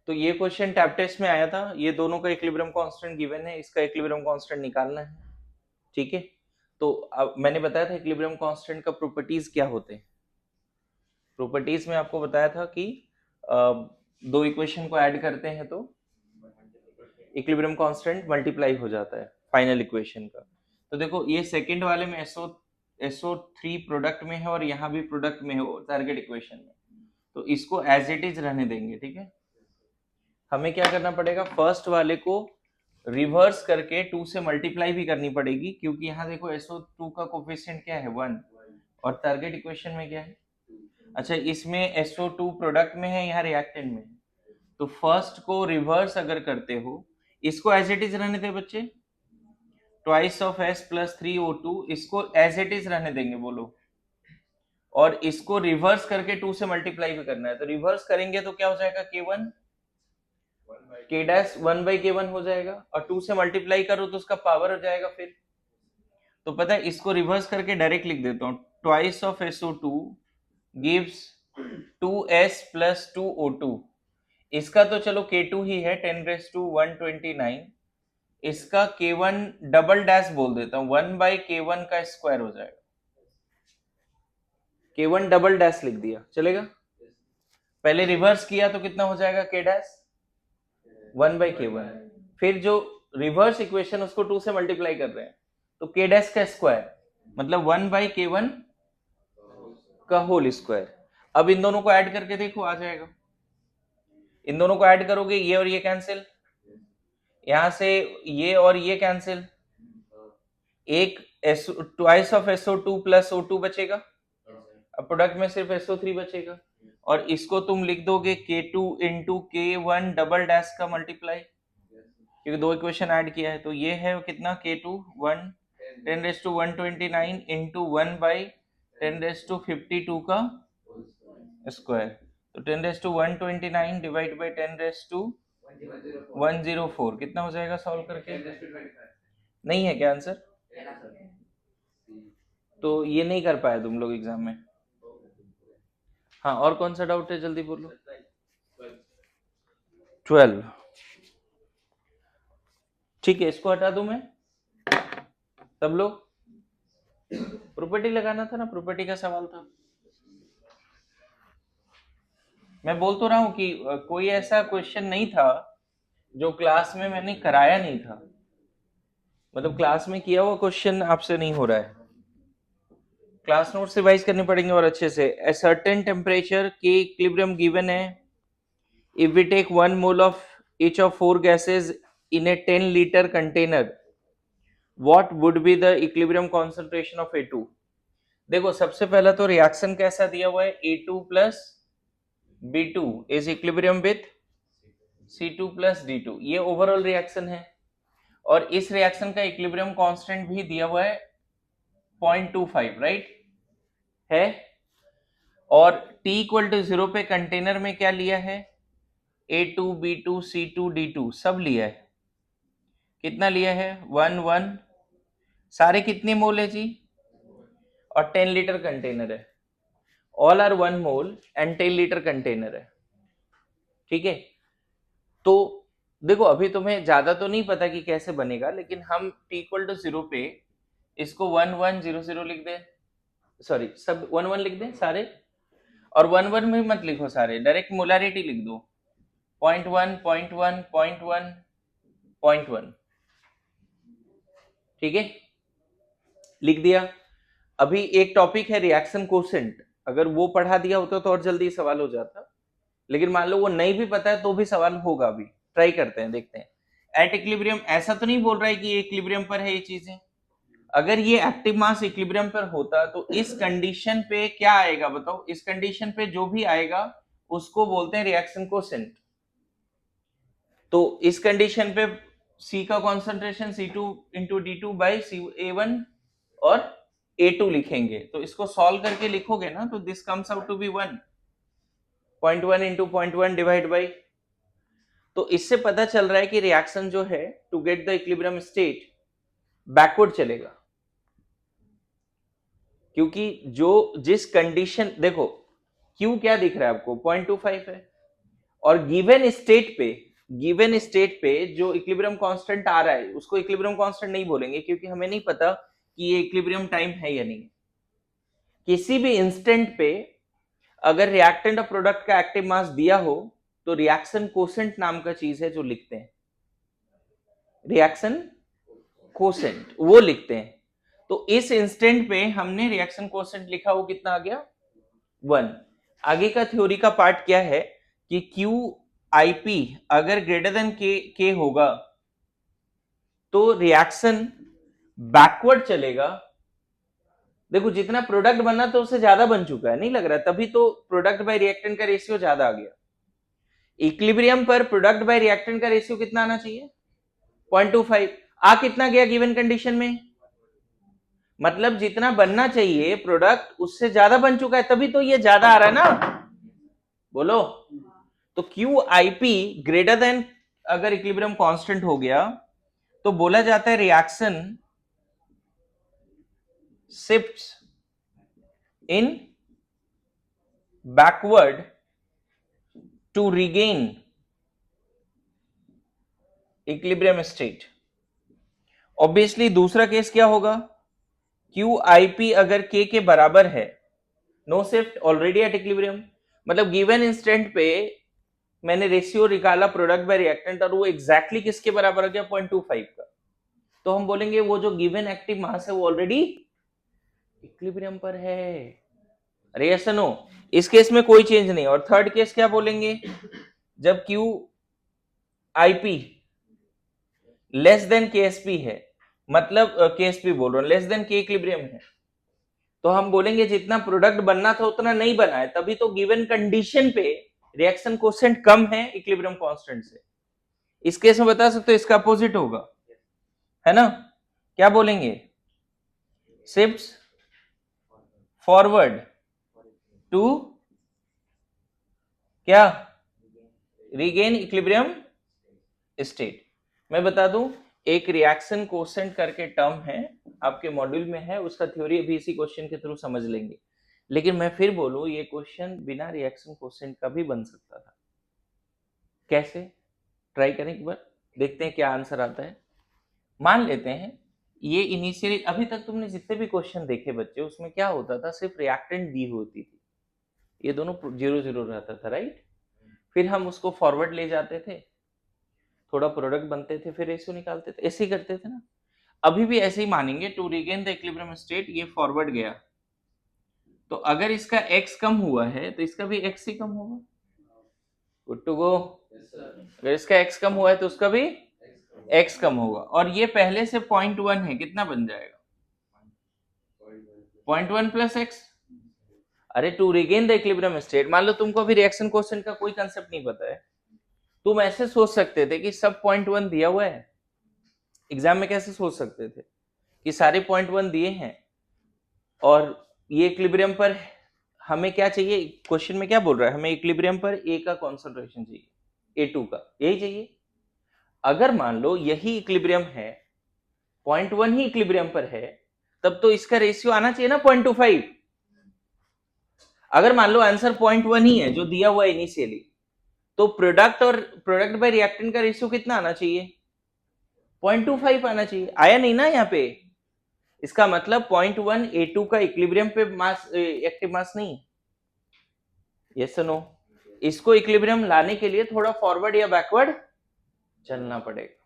तो ये question tab test में आया था, ये दोनों का इक्विलिब्रियम कांस्टेंट गिवन है, इसका इक्विलिब्रियम कांस्टेंट निकालना है। ठीक है, तो अब मैंने बताया था इक्विलिब्रियम कांस्टेंट का प्रॉपर्टीज क्या होते हैं। प्रॉपर्टीज में आपको बताया था कि दो इक्वेशन को ऐड करते हैं तो इक्विलिब्रियम कांस्टेंट मल्टीप्लाई हो जाता है फाइनल इक्वेशन का। तो देखो ये सेकंड वाले में SO3 प्रोडक्ट में है और यहाँ भी प्रोडक्ट में है टारगेट इक्वेशन में, तो इसको एज इट इज रहने देंगे। ठीक है, हमें क्या करना पड़ेगा, फर्स्ट वाले को रिवर्स करके 2 से मल्टीप्लाई भी करनी पड़ेगी, क्योंकि यहाँ देखो SO2 का कोफिशिएंट क्या है 1 और टारगेट इक्वेशन में क्या है। अच्छा, इसमें SO2 प्रोडक्ट में है, यहाँ रिएक्टेंट में है, तो फर्स्ट को रिवर्स अगर करते हो, इसको एज इट इज रहने दे बच्चे, twice of S plus 3O2, इसको एज इट इज रहने देंगे बोलो, और इसको रिवर्स करके 2 से मल्टीप्लाई भी करना है, तो रिवर्स करेंगे तो क्या हो जाएगा K1 K डैश 1/K1 हो जाएगा, और 2 से मल्टीप्लाई करो तो उसका पावर हो जाएगा फिर। तो पता है, इसको रिवर्स करके डायरेक्ट लिख देता हूँ, twice of SO2 gives 2S plus 2O2। इसका तो चलो K2 ही है 10⁻129, इसका K1 डबल डैश बोल देता हूँ, 1/K1 का स्क्वायर हो जाएगा, K1 डबल डैश लिख दिया, चलेगा। पहले रिवर्स किया तो कितना हो जाएगा K डैश 1/K1, फिर जो रिवर्स इक्वेशन उसको 2 से मल्टीप्लाई कर रहे हैं, तो K डैश का स्क्वायर मतलब 1/K1 का होल स्क्वायर। अब इन दोनों को ऐड करके देखो, आ जाएगा। इन दोनों को ऐड करोगे, ये और ये कैंसिल, यहां से ये और ये कैंसिल, एक twice of SO2 plus O2 बचेगा, अब प्रोडक्ट में सिर्फ SO3 बचेगा, और इसको तुम लिख दोगे K2 into K1 double dash का मल्टीप्लाई, क्योंकि दो इक्वेशन ऐड किया है, तो ये है कितना K2 10⁻129 इंटू 1/10⁻52 का स्क्वायर, तो 10⁻129 डिवाइड बाई 10⁻104 कितना हो जाएगा सॉल्व करके। नहीं है क्या आंसर? तो ये नहीं कर पाए तुम लोग एग्जाम में। हाँ, और कौन सा डाउट है, जल्दी बोलो। 12, ठीक है, इसको हटा दूं मैं। सब लोग प्रॉपर्टी लगाना था ना, प्रॉपर्टी का सवाल था। मैं बोल तो रहा हूं कि कोई ऐसा क्वेश्चन नहीं था जो क्लास में मैंने कराया नहीं था, मतलब क्लास में किया हुआ क्वेश्चन आपसे नहीं हो रहा है, क्लास नोट्स रिवाइज करने पड़ेंगे और अच्छे से। ए सर्टेन टेम्परेचर के इक्विलिब्रियम गिवन है, if we take 1 mole of each of 4 gases in a 10 liter container, what would be the equilibrium concentration of A2? देखो सबसे पहला तो रिएक्शन कैसा दिया हुआ है, A2 plus B2 is equilibrium with C2 plus D2, ये ओवरऑल रिएक्शन है, और इस रिएक्शन का इक्विलिब्रियम कांस्टेंट भी दिया हुआ है 0.25, राइट है। और T इक्वल टू 0 पे कंटेनर में क्या लिया है, A2 B2 C2 D2 सब लिया है, कितना लिया है 1 सारे कितने मोल है जी, और 10 लीटर कंटेनर है, all are 1 mole and 10 litre container है। ठीक है, तो देखो अभी तुम्हें ज्यादा तो नहीं पता कि कैसे बनेगा, लेकिन हम T इक्वल टू 0 पे इसको 1100 लिख दें, सॉरी सब 11 लिख दें सारे, और 11 में मत लिखो सारे, डायरेक्ट मोलारिटी लिख दो 0.1 0.1 0.1 0.1, ठीक है, लिख दिया। अभी एक टॉपिक है रिएक्शन कोसेंट, अगर वो पढ़ा दिया होता तो और जल्दी सवाल हो जाता, लेकिन मान लो वो नहीं भी पता है तो भी सवाल होगा, अभी ट्राई करते हैं, देखते हैं। एट इक्विलिब्रियम ऐसा तो नहीं बोल रहा है कि ये इक्विलिब्रियम पर है ये चीजें, अगर ये एक्टिव मास इक्विलिब्रियम पर होता तो इस कंडीशन पे क्या आएगा बताओ, इस कंडीशन पे जो भी आएगा उसको बोलते हैं रिएक्शन कोसेंट। तो इस कंडीशन पे C का concentration C2 into D2 by A1 और A2 लिखेंगे, तो इसको सॉल्व करके लिखोगे ना, तो this comes out to be 1.1 into 0.1 divide by, तो इससे पता चल रहा है कि रिएक्शन जो है to get the equilibrium state backward चलेगा, क्योंकि जो जिस कंडीशन, देखो Q क्या दिख रहा है आपको 0.25 है, और गिवन स्टेट पे जो इक्विलिब्रियम कांस्टेंट आ रहा है उसको इक्विलिब्रियम कांस्टेंट नहीं बोलेंगे, क्योंकि हमें नहीं पता कि ये इक्विलिब्रियम टाइम है या नहीं। किसी भी इंस्टेंट पे अगर रिएक्टेंट और प्रोडक्ट का एक्टिव मास दिया हो तो रिएक्शन कोसेंट नाम का चीज है जो लिखते हैं, रिएक्शन कोसेंट वो लिखते हैं। तो इस इंस्टेंट पे हमने रिएक्शन कोसेंट लिखा, वो कितना आ गया 1। आगे का थ्योरी का पार्ट क्या है कि क्यू आई पी अगर ग्रेटर देन के होगा तो रिएक्शन बैकवर्ड चलेगा। देखो जितना प्रोडक्ट बनना तो उससे ज्यादा बन चुका है, नहीं लग रहा, तभी तो प्रोडक्ट बाय रिएक्टेंट का रेशियो ज्यादा आ गया। इक्विलिब्रियम पर प्रोडक्ट बाय रिएक्टेंट का रेशियो कितना आना चाहिए 0.25। आ कितना गया गिवन कंडीशन में, मतलब जितना बनना चाहिए प्रोडक्ट उससे ज्यादा बन चुका है, तभी तो ये ज्यादा आ रहा है ना, बोलो। तो Q I P greater than अगर इक्विलिब्रियम कांस्टेंट हो गया तो बोला जाता है reaction shifts in backward to regain equilibrium state. Obviously दूसरा केस क्या होगा, क्यू आई पी अगर के बराबर है, no shift already at equilibrium, मतलब गिवन इंस्टेंट पे मैंने रेशियो निकाला प्रोडक्ट बाय रिएक्टेंट और वो एग्जैक्टली किसके बराबर आ गया 0.25 का, तो हम बोलेंगे वो जो गिवन एक्टिव मास है वो ऑलरेडी इक्विलिब्रियम पर है। अरे यस नो, इस केस में कोई चेंज नहीं। और थर्ड केस क्या बोलेंगे, जब Q I P less than के एस पी है, मतलब के एस पी बोल रहा हूं, लेस देन के इक्विलिब्रियम है, तो हम बोलेंगे जितना प्रोडक्ट बनना था उतना नहीं बना है, तभी तो गिवन कंडीशन पे रिएक्शन कोसेंट कम है इक्विलिब्रियम कांस्टेंट से। इस केस में बता सकते हो इसका अपोजिट होगा, है ना। क्या बोलेंगे, शिफ्ट्स फॉरवर्ड टू क्या, रीगेन इक्विलिब्रियम स्टेट। मैं बता दूं, एक रिएक्शन कोसेंट करके टर्म है आपके मॉड्यूल में है, उसका थ्योरी अभी इसी क्वेश्चन के थ्रू समझ लेंगे। लेकिन मैं फिर बोलूं ये क्वेश्चन बिना रिएक्शन कोसेंट का भी बन सकता था। कैसे, ट्राई करें एक बार, देखते हैं क्या आंसर आता है। मान लेते हैं ये इनिशियली, अभी तक तुमने जितने भी क्वेश्चन देखे बच्चे उसमें क्या होता था, सिर्फ रिएक्टेंट दी होती थी, ये दोनों 0 0 रहता था, राइट। फिर हम उसको फॉरवर्ड ले जाते थे, थोड़ा प्रोडक्ट बनते थे, फिर रेशियो निकालते थे, ऐसे ही करते थे ना। अभी भी ऐसे ही मानेंगे, to regain the equilibrium state, ये फॉरवर्ड गया, तो अगर इसका x कम हुआ है तो इसका भी x ही कम होगा। Good to go. अगर इसका x कम हुआ है तो उसका भी x कम होगा, और ये पहले से 0.1 है, कितना बन जाएगा 0.1 प्लस x। अरे to regain the equilibrium state, मान लो तुमको अभी रिएक्शन क्वेश्चन का कोई कंसेप्ट नहीं पता है, तुम ऐसे सोच सकते थे कि सब 0.1 दिया हुआ है। एग्जाम में कैसे सोच सकते थे कि सारे 0.1 दिए हैं और ये इक्विलिब्रियम पर हमें क्या चाहिए, क्वेश्चन में क्या बोल रहा है, हमें इक्विलिब्रियम पर ए का कॉन्सेंट्रेशन चाहिए, A2 का, यही चाहिए। अगर मान लो यही इक्विलिब्रियम है, 0.1 ही इक्विलिब्रियम पर है, तब तो इसका रेशियो आना चाहिए ना 0.25। अगर मान लो आंसर 0.1 ही है जो दिया हुआ है इनिशियली, तो प्रोडक्ट और प्रोडक्ट बाय रिएक्टेंट का रेशियो कितना आना चाहिए 0.25 आना चाहिए, आया नहीं ना यहाँ पे। इसका मतलब 0.1 A2 का इक्विलिब्रियम पे मास, एक्टिव मास नहीं। यस नो, इसको इक्विलिब्रियम लाने के लिए थोड़ा फॉरवर्ड या बैकवर्ड चलना पड़ेगा।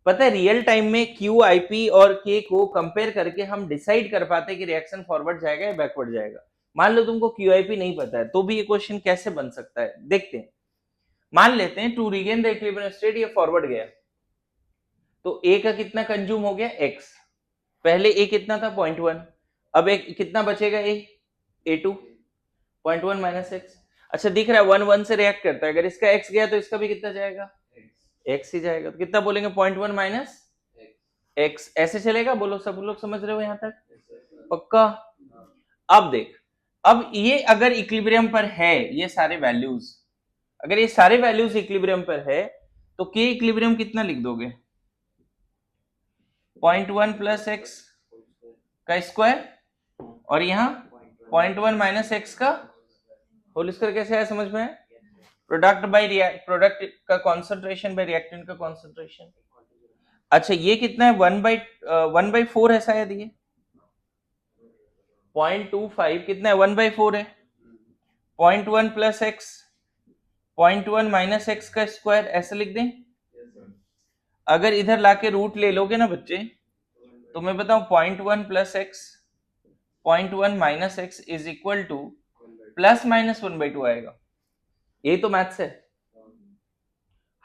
पता है रियल टाइम में क्यू आई पी और के को कंपेयर करके हम डिसाइड कर पाते हैं कि रिएक्शन फॉरवर्ड जाएगा या बैकवर्ड जाएगा। मान लो तुमको क्यू आई पी नहीं पता है तो भी ये क्वेश्चन कैसे बन सकता है, देखते हैं। मान लेते हैं to regain the equilibrium state, ये फॉरवर्ड गया, तो ए का कितना कंज्यूम हो गया x, पहले ए कितना था 0.1, अब एक कितना बचेगा A2 0.1 माइनस x। अच्छा दिख रहा है 1 1 से रिएक्ट करता है, अगर इसका x गया तो इसका भी कितना जाएगा x ही जाएगा, तो कितना बोलेंगे 0.1 माइनस x, ऐसे चलेगा, बोलो सब लोग समझ रहे हो यहां तक, पक्का। अब देख, अब ये अगर इक्विलिब्रियम पर है, ये सारे वैल्यूज, अगर ये सारे वैल्यूज इक्विलिब्रियम पर है तो के इक्विलिब्रियम कितना लिख दोगे 0.1 प्लस एक्स का स्क्वायर, और यहां 0.1 माइनस एक्स का होल स्क्वायर। कैसे आया समझ में, प्रोडक्ट का कॉन्सेंट्रेशन बाय रिएक्टेंट का कॉन्सेंट्रेशन। अच्छा ये कितना है, 1/4 है शायद, ये 0.25 कितना है, 1/4 है। 0.1 प्लस एक्स, 0.1 माइनस एक्स का स्क्वायर, ऐसे लिख दें। अगर इधर लाके रूट ले लोगे ना बच्चे, तो मैं बताऊं 0.1 plus x 0.1 minus x is equal two plus minus 1/2 आएगा। यही तो मैथ्स है।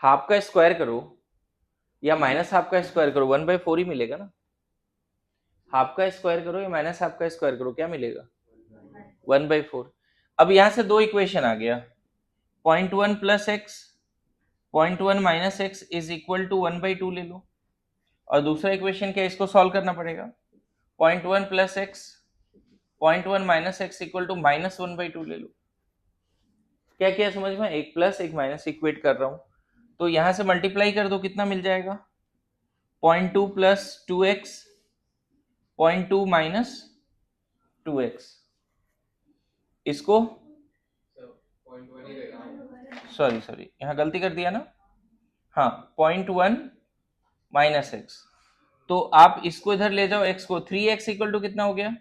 हाफ का स्क्वायर करो या माइनस हाफ का स्क्वायर करो, 1/4 ही मिलेगा ना। हाफ का स्क्वायर करो या माइनस हाफ का स्क्वायर करो, क्या मिलेगा, 1/4। अब यहां से दो इक्वेशन आ गया, 0.1 plus x 0.1 minus x is equal to 1/2 ले लो, और दूसरा इक्वेशन क्या, इसको सॉल्व करना पड़ेगा। 0.1 plus x 0.1 minus x equal to minus 1/2 ले लो। क्या किया समझ में, एक प्लस एक माइनस इक्वेट कर रहा हूं, तो यहां से मल्टीप्लाई कर दो, कितना मिल जाएगा, 0.2 प्लस 2x 0.2 माइनस 2x। इसको सॉरी यहां गलती कर दिया ना, हाँ 0.1 माइनस एक्स, तो आप इसको इधर ले जाओ x को, 3x इक्वल टू कितना हो गया,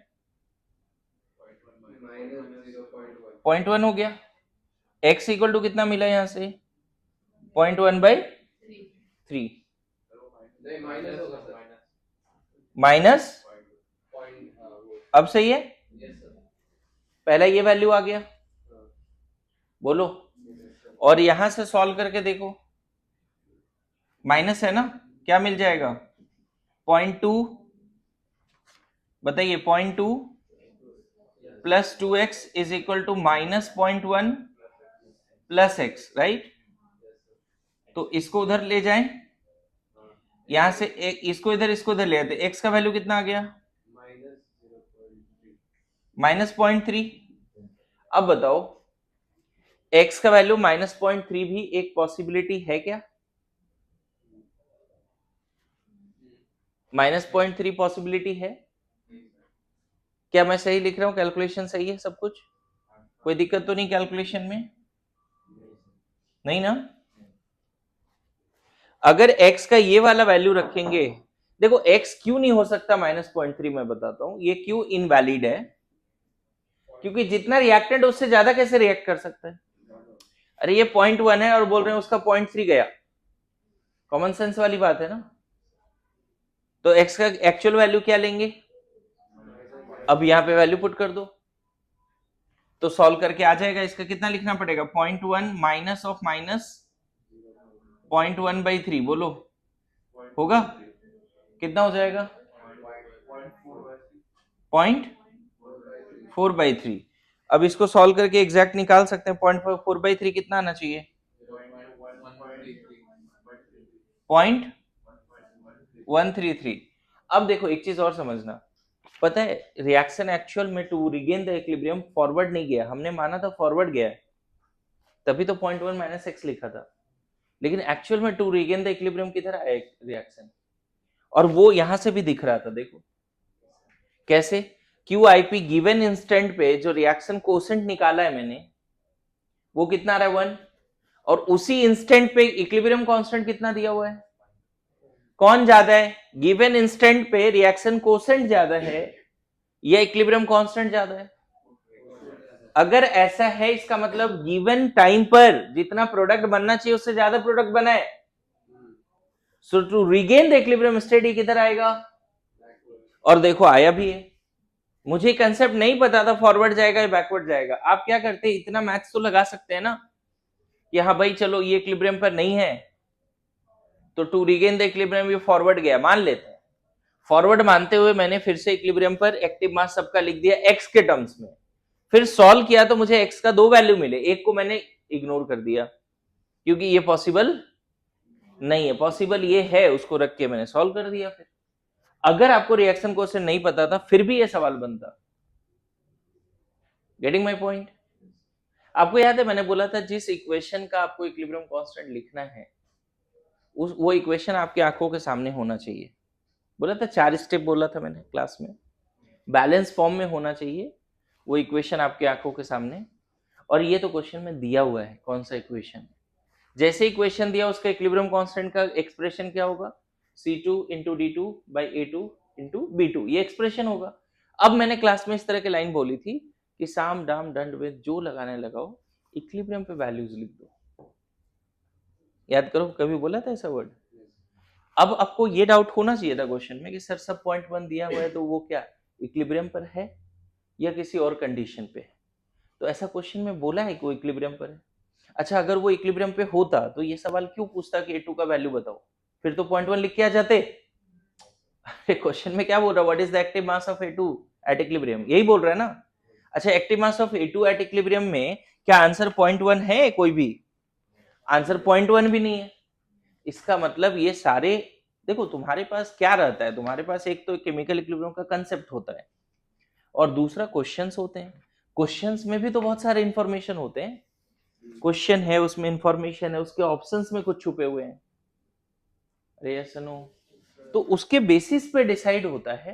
0.1 हो गया। x इक्वल टू कितना मिला यहां से, 0.1/3 माइनस, अब सही है, पहला ये वैल्यू आ गया, बोलो। और यहां से सॉल्व करके देखो, माइनस है ना, क्या मिल जाएगा, 0.2, बताइए 0.2 plus 2x is equal to minus 0.1 plus x, right. तो इसको उधर ले जाएं, यहां से इसको इधर ले आते, x का वैल्यू कितना आ गया, माइनस 0.3। अब बताओ x का वैल्यू माइनस 0.3 भी एक पॉसिबिलिटी है क्या, माइनस 0.3 पॉसिबिलिटी है क्या, मैं सही लिख रहा हूं, कैलकुलेशन सही है सब कुछ, कोई दिक्कत तो नहीं कैलकुलेशन में, नहीं ना। अगर x का ये वाला वैल्यू रखेंगे, देखो x क्यों नहीं हो सकता माइनस 0.3, मैं बताता हूं, ये क्यों इनवैलिड है, क्योंकि जितना रिएक्टेंट उससे ज्यादा कैसे रिएक्ट कर सकता है। अरे ये 0.1 है और बोल रहे हैं उसका 0.3 गया, कॉमन सेंस वाली बात है ना। तो x का एक्चुअल वैल्यू क्या लेंगे, अब यहां पे वैल्यू पुट कर दो, तो सॉल्व करके आ जाएगा। इसका कितना लिखना पड़ेगा, 0.1 माइनस ऑफ माइनस 0.1/3, बोलो होगा कितना हो जाएगा, 0.4/3। अब इसको सॉल्व करके एग्जैक्ट निकाल सकते हैं, 0.4/3 कितना आना चाहिए, 0.133। अब देखो एक चीज और समझना, पता है रिएक्शन एक्चुअल में to regain the equilibrium forward नहीं गया, हमने माना था फॉरवर्ड गया है, तभी तो 0.1 माइनस एक्स लिखा था, लेकिन एक्चुअल में टू रिगेन द इक्विलिब्रियम किधर आया रिएक्शन, और वो यहां से भी दिख रहा था, देखो कैसे, QIP गिवन इंस्टेंट पे जो रिएक्शन कोसेंट निकाला है मैंने, वो कितना आ रहा है 1, और उसी इंस्टेंट पे इक्विलिब्रियम कांस्टेंट कितना दिया हुआ है, कौन ज्यादा है, गिवन इंस्टेंट पे रिएक्शन कोसेंट ज्यादा है या इक्विलिब्रियम कांस्टेंट ज्यादा है। अगर ऐसा है इसका मतलब गिवन टाइम पर जितना प्रोडक्ट बनना चाहिए उससे ज्यादा प्रोडक्ट बना है, so to regain the equilibrium state किधर आएगा, और देखो आया भी है। मुझे कंसेप्ट नहीं पता था फॉरवर्ड जाएगा या बैकवर्ड जाएगा, आप क्या करते हैं, इतना मैथ्स तो लगा सकते हैं ना कि हाँ भाई चलो ये इक्विलिब्रियम पर नहीं है, तो टू रीगेन द इक्विलिब्रियम ये फॉरवर्ड गया, मान लेते हैं। फॉरवर्ड मानते हुए मैंने फिर से इक्विलिब्रियम पर एक्टिव मास सबका लिख दिया x के टर्म्स में, फिर सॉल्व किया तो मुझे x का दो वैल्यू मिले, एक को मैंने इग्नोर कर दिया क्योंकि ये पॉसिबल नहीं है, पॉसिबल ये है, उसको रख के मैंने सॉल्व कर दिया। फिर अगर आपको रिएक्शन क्वेश्चन नहीं पता था फिर भी ये सवाल बनता। Getting my point. आपको याद है मैंने बोला था जिस इक्वेशन का आपको इक्विलिब्रियम कांस्टेंट लिखना है वो इक्वेशन आपकी आंखों के सामने होना चाहिए, बोला था 4 स्टेप बोला था मैंने क्लास में, बैलेंस फॉर्म में होना चाहिए वो इक्वेशन आपकी आंखों के सामने, और ये तो क्वेश्चन में दिया हुआ है कौन सा इक्वेशन, जैसे इक्वेशन दिया उसका इक्विलिब्रियम कांस्टेंट का एक्सप्रेशन क्या होगा, C2 into D2 by A2 into B2, ये एक्सप्रेशन होगा। अब मैंने क्लास में इस तरह की लाइन बोली थी कि साम दाम दंड वेद जो लगाने लगाओ, इक्विलिब्रियम पे वैल्यूज लिख दो। याद करो कभी बोला था ऐसा वर्ड। अब आपको ये डाउट होना चाहिए था क्वेश्चन में कि सर सब पॉइंट 1 दिया हुआ है तो वो क्या इक्विलिब्रियम पर है या किसी और कंडीशन पे है, तो ऐसा क्वेश्चन में बोला है कि वो इक्विलिब्रियम पर है। अच्छा अगर वो इक्विलिब्रियम पे होता तो ये सवाल क्यों पूछता कि A2 का वैल्यू बताओ, फिर तो पॉइंट 1 लिख के आ जाते। अरे क्वेश्चन में क्या बोल रहा है, what is the active mass of A2 at equilibrium, यही बोल रहा है ना। अच्छा active mass of A2 at equilibrium में क्या आंसर पॉइंट 1 है, कोई भी आंसर पॉइंट 1 भी नहीं है। इसका मतलब ये सारे, देखो तुम्हारे पास क्या रहता है, तुम्हारे पास एक तो केमिकल इक्विलिब्रियम का कंसेप्ट होता है और दूसरा क्वेश्चंस होते हैं। क्वेश्चंस में भी तो बहुत सारे इंफॉर्मेशन होते हैं, क्वेश्चन है उसमें इंफॉर्मेशन है, उसके ऑप्शंस में कुछ छुपे हुए हैं, अरे यस नो, तो उसके बेसिस पे डिसाइड होता है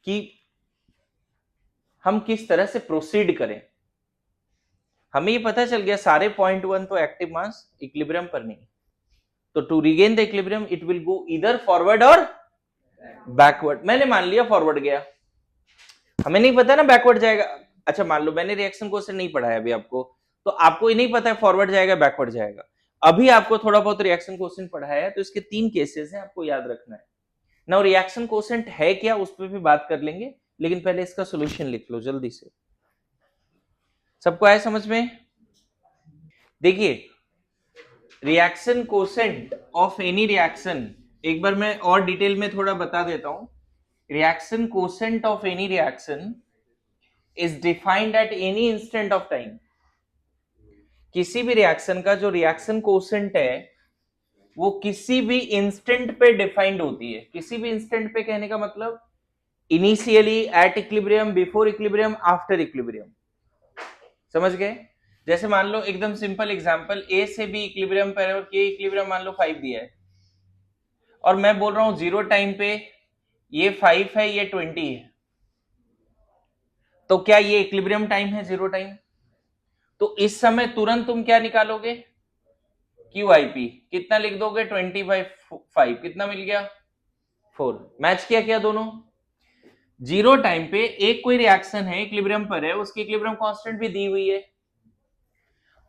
कि हम किस तरह से प्रोसीड करें। हमें ये पता चल गया सारे पॉइंट 1 तो एक्टिव मास इक्विलिब्रियम पर नहीं, तो to regain the equilibrium it will go इधर फॉरवर्ड और बैकवर्ड। मैंने मान लिया फॉरवर्ड गया, हमें नहीं पता ना बैकवर्ड जाएगा। अच्छा मान लो मैंने रिएक्शन क्वेश्चन नहीं पढ़ाया अभी आपको, तो आपको ये नहीं पता है फॉरवर्ड जाएगा बैकवर्ड जाएगा। अभी आपको थोड़ा बहुत रिएक्शन क्वेश्चन पढ़ाया है तो इसके 3 केसेस हैं, आपको याद रखना है ना। रिएक्शन क्वोशेंट है क्या उस पर भी बात कर लेंगे, लेकिन पहले इसका सोल्यूशन लिख लो जल्दी से। सबको आया समझ में? देखिए reaction quotient of any reaction, एक बार मैं और डिटेल में थोड़ा बता देता हूं। Reaction quotient of any reaction is defined at any instant of time. किसी भी रिएक्शन का जो रिएक्शन क्वोशेंट है वो किसी भी इंस्टेंट पे डिफाइंड होती है। किसी भी इंस्टेंट पे कहने का मतलब initially, at equilibrium, before equilibrium, after equilibrium, समझ गए? जैसे मान लो एकदम सिंपल एग्जांपल, ए से बी इक्विलिब्रियम पर है और के इक्विलिब्रियम मान लो 5 दिया है और मैं बोल रहा हूं जीरो टाइम पे ये 5 है ये 20 है, तो क्या ये इक्विलिब्रियम टाइम है जीरो टाइम? तो इस समय तुरंत तुम क्या निकालोगे, QIP कितना लिख दोगे, 20/5, कितना मिल गया 4। मैच किया क्या दोनों? जीरो टाइम पे एक कोई रिएक्शन है इक्विलिब्रियम पर है, उसकी इक्विलिब्रियम कांस्टेंट भी दी हुई है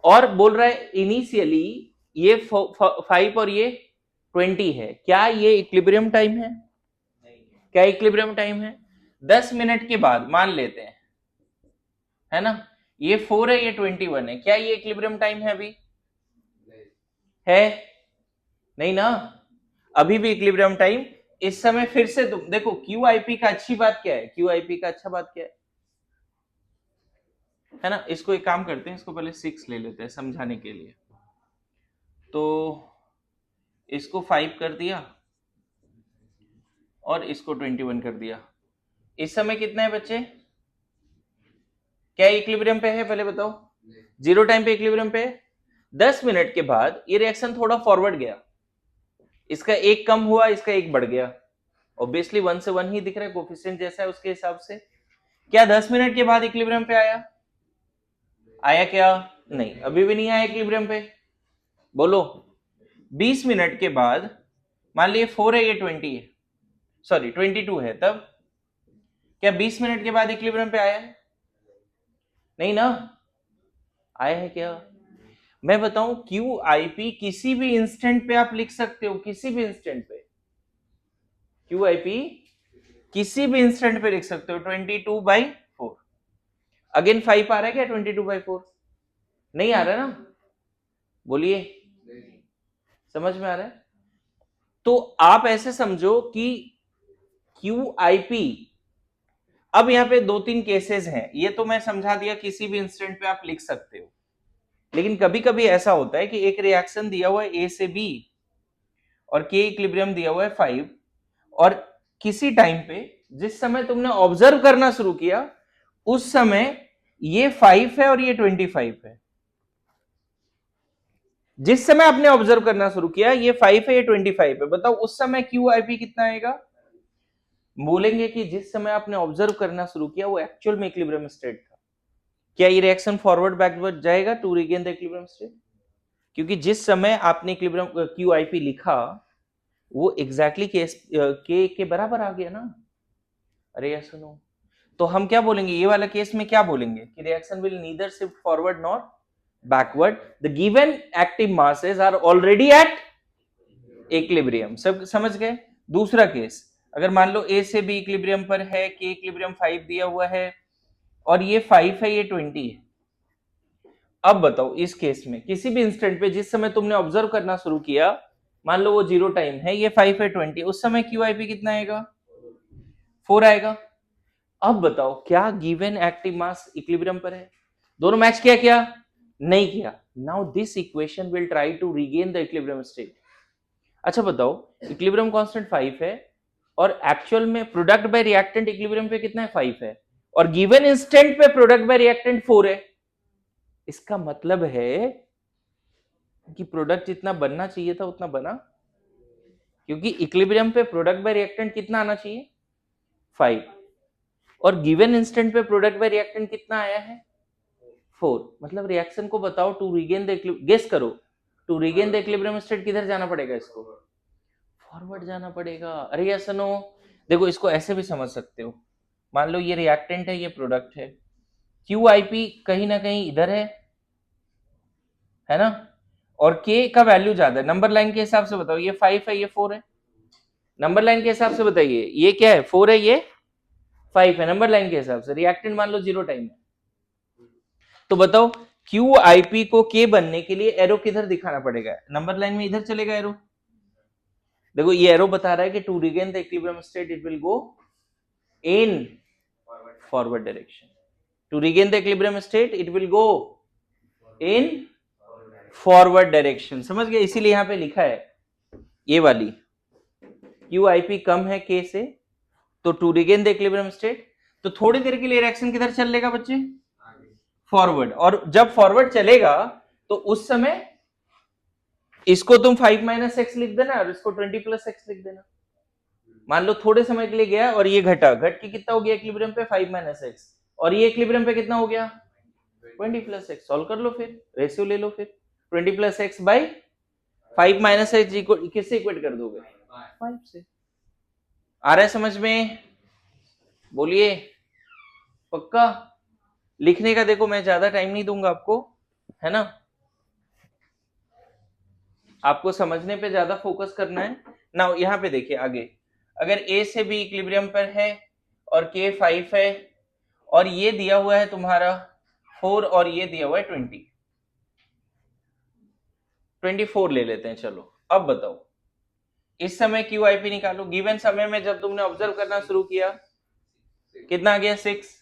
और बोल रहा है इनिशियली ये 5 और ये 20 है, क्या ये इक्विलिब्रियम टाइम है? क्या इक्विलिब्रियम टाइम है? 10 मिनट के बाद मान लेते हैं, है ना, ये 4 है ये 21 है, क्या ये इक्विलिब्रियम टाइम है? अभी है नहीं ना, अभी भी इक्विलिब्रियम टाइम। इस समय फिर से तुम देखो QIP का अच्छी बात क्या है, QIP का अच्छा बात क्या है ना। इसको एक काम करते हैं, इसको पहले 6 ले लेते हैं समझाने के लिए। तो इसको 5 कर दिया और इसको 21 कर दिया। इस समय कितना है बच्चे, क्या इक्विलिब्रियम पे है पहले बताओ? जीरो टाइम पे इक्विलिब्रियम पे है। 10 मिनट के बाद ये रिएक्शन थोड़ा फॉरवर्ड गया, इसका एक कम हुआ इसका एक बढ़ गया, ऑब्वियसली 1 से 1 ही दिख रहा है, कोफिशिएंट जैसा है उसके हिसाब से। क्या 10 मिनट के बाद इक्विलिब्रियम पे आया? आया क्या? नहीं, अभी भी नहीं आया इक्विलिब्रियम पे। बोलो 20 मिनट के बाद मान लीजिए 4 है ये 20 है, सॉरी 22 है, तब क्या 20 मिनट के बाद इक्विलिब्रियम पे आया है? नहीं ना, आया है क्या? मैं बताऊं QIP किसी भी इंस्टेंट पे आप लिख सकते हो, किसी भी इंस्टेंट पे QIP किसी भी इंस्टेंट पे लिख सकते हो 22/4। अगेन 5 आ रहा है क्या 22/4? नहीं आ रहा ना, बोलिए समझ में आ रहा है? तो आप ऐसे समझो कि QIP, अब यहां पे 2-3 केसेस हैं, ये तो मैं समझा दिया किसी भी इंस्टेंट पे आप लिख सकते हो, लेकिन कभी कभी ऐसा होता है कि एक रिएक्शन दिया हुआ है A से B और K इक्विलिब्रियम दिया हुआ है 5 और किसी टाइम पे जिस समय तुमने ऑब्जर्व करना शुरू किया उस समय ये 5 है और ये 25 है। जिस समय आपने ऑब्जर्व करना शुरू किया ये 5 है ये 25 है, बताओ उस समय QIP कितना आएगा? बोलेंगे कि जिस समय आपने ऑब्जर्व करना शुरू किया वो एक्चुअल में इक्विलिब्रियम स्टेट था, क्या ये रिएक्शन फॉरवर्ड बैकवर्ड जाएगा to regain the equilibrium state? क्योंकि जिस समय आपने इक्विलिब्रियम QIP लिखा वो एग्जैक्टली के बराबर आ गया ना। अरे यार सुनो, तो हम क्या बोलेंगे ये वाला केस में, क्या बोलेंगे कि reaction will neither shift forward nor backward, the given active masses are already at equilibrium. सब समझ गए? दूसरा केस, अगर मान लो A से B इक्विलिब्रियम पर है, K इक्विलिब्रियम 5 दिया हुआ है और ये 5 है, ये 20 है। अब बताओ इस केस में किसी भी इंस्टेंट पे जिस समय तुमने ऑब्जर्व करना शुरू किया, मान लो वो 0 टाइम है, ये 5 है 20, उस समय QIP कितना आएगा? 4 आएगा। अब बताओ क्या गिवन एक्टिव मास इक्विलिब्रियम पर है? दोनों मैच किया क्या? नहीं किया। Now this equation will try to regain the equilibrium state. अच्छा बताओ, इक्विलिब्रियम कांस्टेंट 5 है और एक्चुअल में प्रोडक्ट बाय रिएक्टेंट इक्विलिब्रियम पे कितना है? 5 है, और गिवन इंस्टेंट पे प्रोडक्ट बाय रिएक्टेंट 4 है। इसका मतलब है कि प्रोडक्ट जितना बनना चाहिए था उतना बना, क्योंकि इक्विलिब्रियम पे प्रोडक्ट बाय रिएक्टेंट कितना आना चाहिए? 5, और गिवन इंस्टेंट पे प्रोडक्ट बाय रिएक्टेंट कितना आया है? 4। मतलब रिएक्शन को बताओ टू रीगेन द गेस करो, to regain the equilibrium state किधर जाना पड़ेगा? इसको फॉरवर्ड जाना पड़ेगा। अरे यार सुनो, देखो इसको ऐसे भी समझ सकते हो, मान लो ये रिएक्टेंट है, ये प्रोडक्ट है, QIP कहीं ना कहीं इधर है ना, और K का वैल्यू ज्यादा है। नंबर लाइन के हिसाब से बताओ, ये 5 है, ये 4 है। नंबर लाइन के हिसाब से बताइए, ये क्या है? 4 है, ये 5 है। नंबर लाइन के हिसाब से रिएक्टेंट मान लो 0 टाइम है, तो बताओ QIP को K बनने के लिए एरो किधर दिखाना पड़ेगा? नंबर लाइन में इधर चलेगा एरो। देखो ये एरो बता रहा है कि to regain the equilibrium state it will go in forward direction. To regain the equilibrium state it will go in forward direction. समझ गए? इसीलिए यहां पे लिखा है ये वाली QIP कम है K से, तो to regain the equilibrium state, तो थोड़ी देर के लिए रिएक्शन किधर चल लेगा बच्चे? फॉरवर्ड। और जब फॉरवर्ड चलेगा तो उस समय इसको तुम 5 - x लिख देना और इसको 20 + x लिख देना। मान लो थोड़े समय के लिए गया और ये घटा, घट के कितना हो गया इक्विलिब्रियम पे? 5 - x, और ये इक्विलिब्रियम पे कितना हो गया? 20 + x। सॉल्व कर लो, फिर रेशियो ले लो, फिर 20 + x बाई 5 - x किससे इक्वेट कर दोगे? 5 से। आ रहा है समझ में? बोलिए पक्का? लिखने का देखो मैं ज्यादा टाइम नहीं दूंगा आपको, है ना, आपको समझने पे ज्यादा फोकस करना है ना। यहाँ पे देखिए आगे, अगर A से B इक्विलिब्रियम पर है और K 5 है और ये दिया हुआ है तुम्हारा 4 और ये दिया हुआ है 24 ले लेते हैं। चलो अब बताओ इस समय QIP निकालो। गिवन समय में जब तुमने ऑब्जर्व करना शुरू किया कितना आ गया? 6।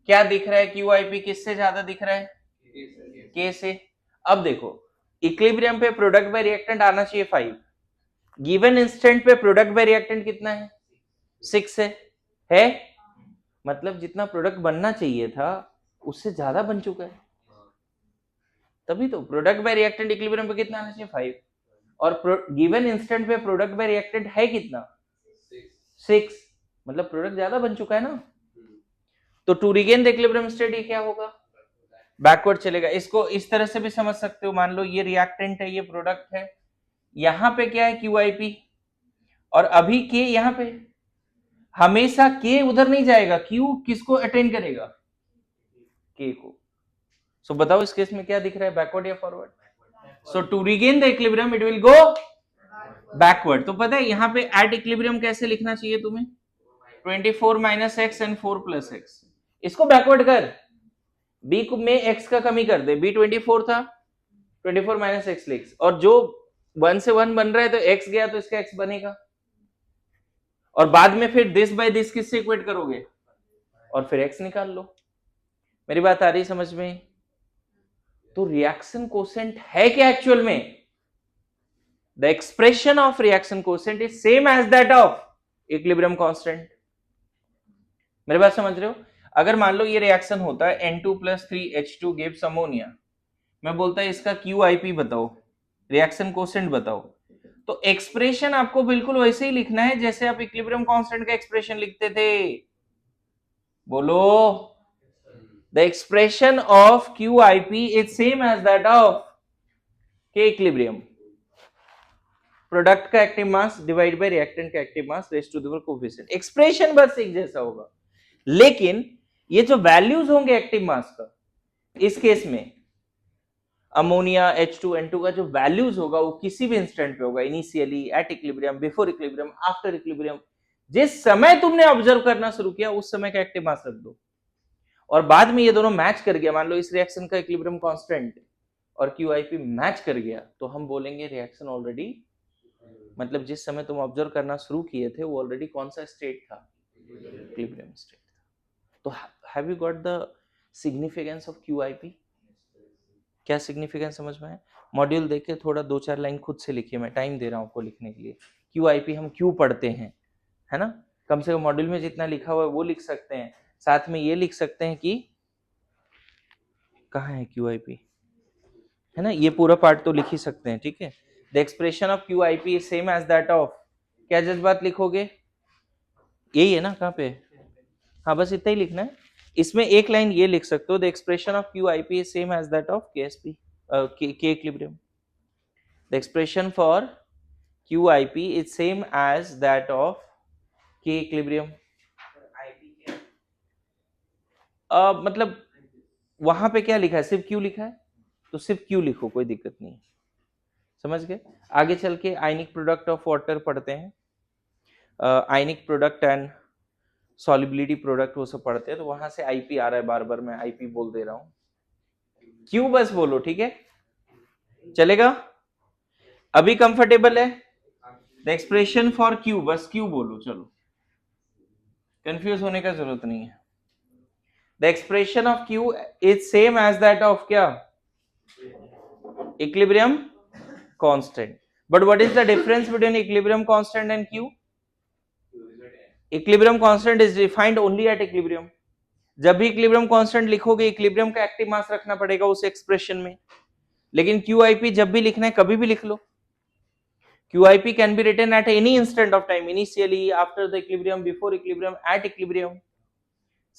क्या दिख रहा है? QIP किससे ज्यादा दिख रहा है? K से। अब देखो इक्विलिब्रियम पे प्रोडक्ट बाय रिएक्टेंट आना चाहिए 5, गिवन इंस्टेंट पे प्रोडक्ट बाय रिएक्टेंट कितना है? 6 है? मतलब जितना प्रोडक्ट बनना चाहिए था उससे ज्यादा बन चुका है। तभी तो प्रोडक्ट बाय रिएक्टेंट इक्विलिब्रियम पे कितना आना चाहिए? 5, और गिवन इंस्टेंट पे प्रोडक्ट बाय रिएक्टेंट है कितना? 6। मतलब प्रोडक्ट ज्यादा बन चुका है ना। तो to regain the equilibrium state ये क्या होगा? बैकवर्ड चलेगा। इसको इस तरह से भी समझ सकते हो, मान लो ये रिएक्टेंट है, ये प्रोडक्ट है, यहां पे क्या है? QIP, और अभी K यहां पे। हमेशा K उधर नहीं जाएगा, Q किसको अटेंड करेगा? K को। सो बताओ इस केस में क्या दिख रहा है, बैकवर्ड या forward? So to regain the equilibrium it will go backward. तो पता है यहां पे एट इक्विलिब्रियम कैसे लिखना चाहिए तुम्हें? 24 - x एंड 4 + x। इसको बैकवर्ड कर, B में x का कमी कर दे, B 24 था, 24 - x लिख, और जो 1 से 1 बन रहा है तो x गया तो इसका x बनेगा, और बाद में फिर दिस बाय दिस किससे इक्वेट करोगे और फिर x निकाल लो। मेरी बात आ रही समझ में? तो रिएक्शन कोसेंट है क्या एक्चुअल में? The expression of reaction quotient is same as that of equilibrium constant. मेरी बात समझ रहे हो? अगर मान लो ये रिएक्शन होता है N2 + 3H2 गिव्स अमोनिया, मैं बोलता है इसका QIP बताओ, रिएक्शन कोसेंट बताओ, तो एक्सप्रेशन आपको बिल्कुल वैसे ही लिखना है जैसे आप इक्विलिब्रियम कांस्टेंट का एक्सप्रेशन लिखते थे। बोलो The expression of QIP is same as that of K equilibrium. Product का active mass divide by reactant का active mass raise to the power coefficient. Expression बस एक जैसा होगा, लेकिन ये जो वैल्यूज होंगे एक्टिव मास का, इस केस में अमोनिया H2N2 का जो वैल्यूज होगा वो किसी भी इंस्टेंट पे होगा, initially, at equilibrium, before equilibrium, after equilibrium. जिस समय तुमने ऑब्जर्व करना शुरू किया उस समय का एक्टिव मास रख दो, और बाद में ये दोनों मैच कर गया, मान लो इस रिएक्शन का इक्विलिब्रियम कांस्टेंट और QIP मैच कर गया, तो हम बोलेंगे रिएक्शन ऑलरेडी, मतलब जिस समय तुम ऑब्जर्व करना शुरू किए थे वो ऑलरेडी कौन सा स्टेट था, इक्विलिब्रियम स्टेट था. तो have you got the significance of QIP? क्या सिग्निफिकेंस समझ में है? मॉड्यूल देख के थोड़ा 2-4 लाइन खुद से लिखिए, मैं टाइम दे रहा हूं आपको लिखने के लिए. QIP हम क्यों पढ़ते हैं, है ना? कम से कम मॉड्यूल में जितना लिखा हुआ है वो लिख सकते हैं, साथ में ये लिख सकते हैं कि कहाँ है QIP, है ना? ये पूरा पार्ट तो लिख ही सकते हैं, ठीक है? The expression of QIP is same as that of, क्या जज्बात लिखोगे? यही है ना, कहाँ पे? हाँ, बस इतना ही लिखना है. इसमें एक लाइन ये लिख सकते हो, the expression of QIP is same as that of KSP, K equilibrium. The expression for QIP is same as that of K equilibrium. मतलब वहां पे क्या लिखा है, सिर्फ Q लिखा है, तो सिर्फ Q लिखो, कोई दिक्कत नहीं. समझ गए? आगे चल के आयनिक प्रोडक्ट ऑफ वाटर पढ़ते हैं, ionic product and solubility product वो सब पढ़ते हैं, तो वहां से IP आ रहा है, बार बार मैं IP बोल दे रहा हूं. Q बस बोलो, ठीक है? चलेगा? अभी कंफर्टेबल है? द एक्सप्रेशन फॉर Q, बस Q बोलो, चलो, कंफ्यूज होने का जरूरत नहीं है. The expression of Q is same as that of क्या, equilibrium constant. But what is the difference between equilibrium constant and Q? Equilibrium constant is defined only at equilibrium. जब भी इक्विलिब्रियम कांस्टेंट लिखोगे, equilibrium का active mass रखना पड़ेगा उस expression में. लेकिन QIP जब भी लिखना है कभी भी लिख लो. QIP can be written at any instant of time, initially, after the equilibrium, before equilibrium, at equilibrium.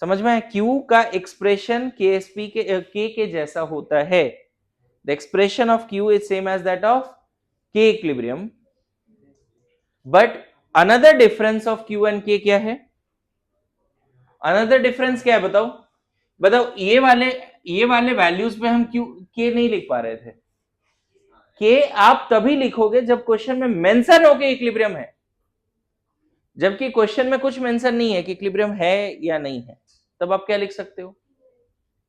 समझ में है? Q का एक्सप्रेशन KSP के जैसा होता है. The expression of Q is same as that of K equilibrium, but another difference of Q and K क्या है? Another difference क्या है, बताओ. ये वाले वैल्यूज पे हम K नहीं लिख पा रहे थे. K आप तभी लिखोगे जब क्वेश्चन में मेंशन हो कि इक्विलिब्रियम है, जबकि क्वेश्चन में कुछ मेंशन नहीं है कि इक्विलिब्रियम है या नहीं है, तब आप क्या लिख सकते हो,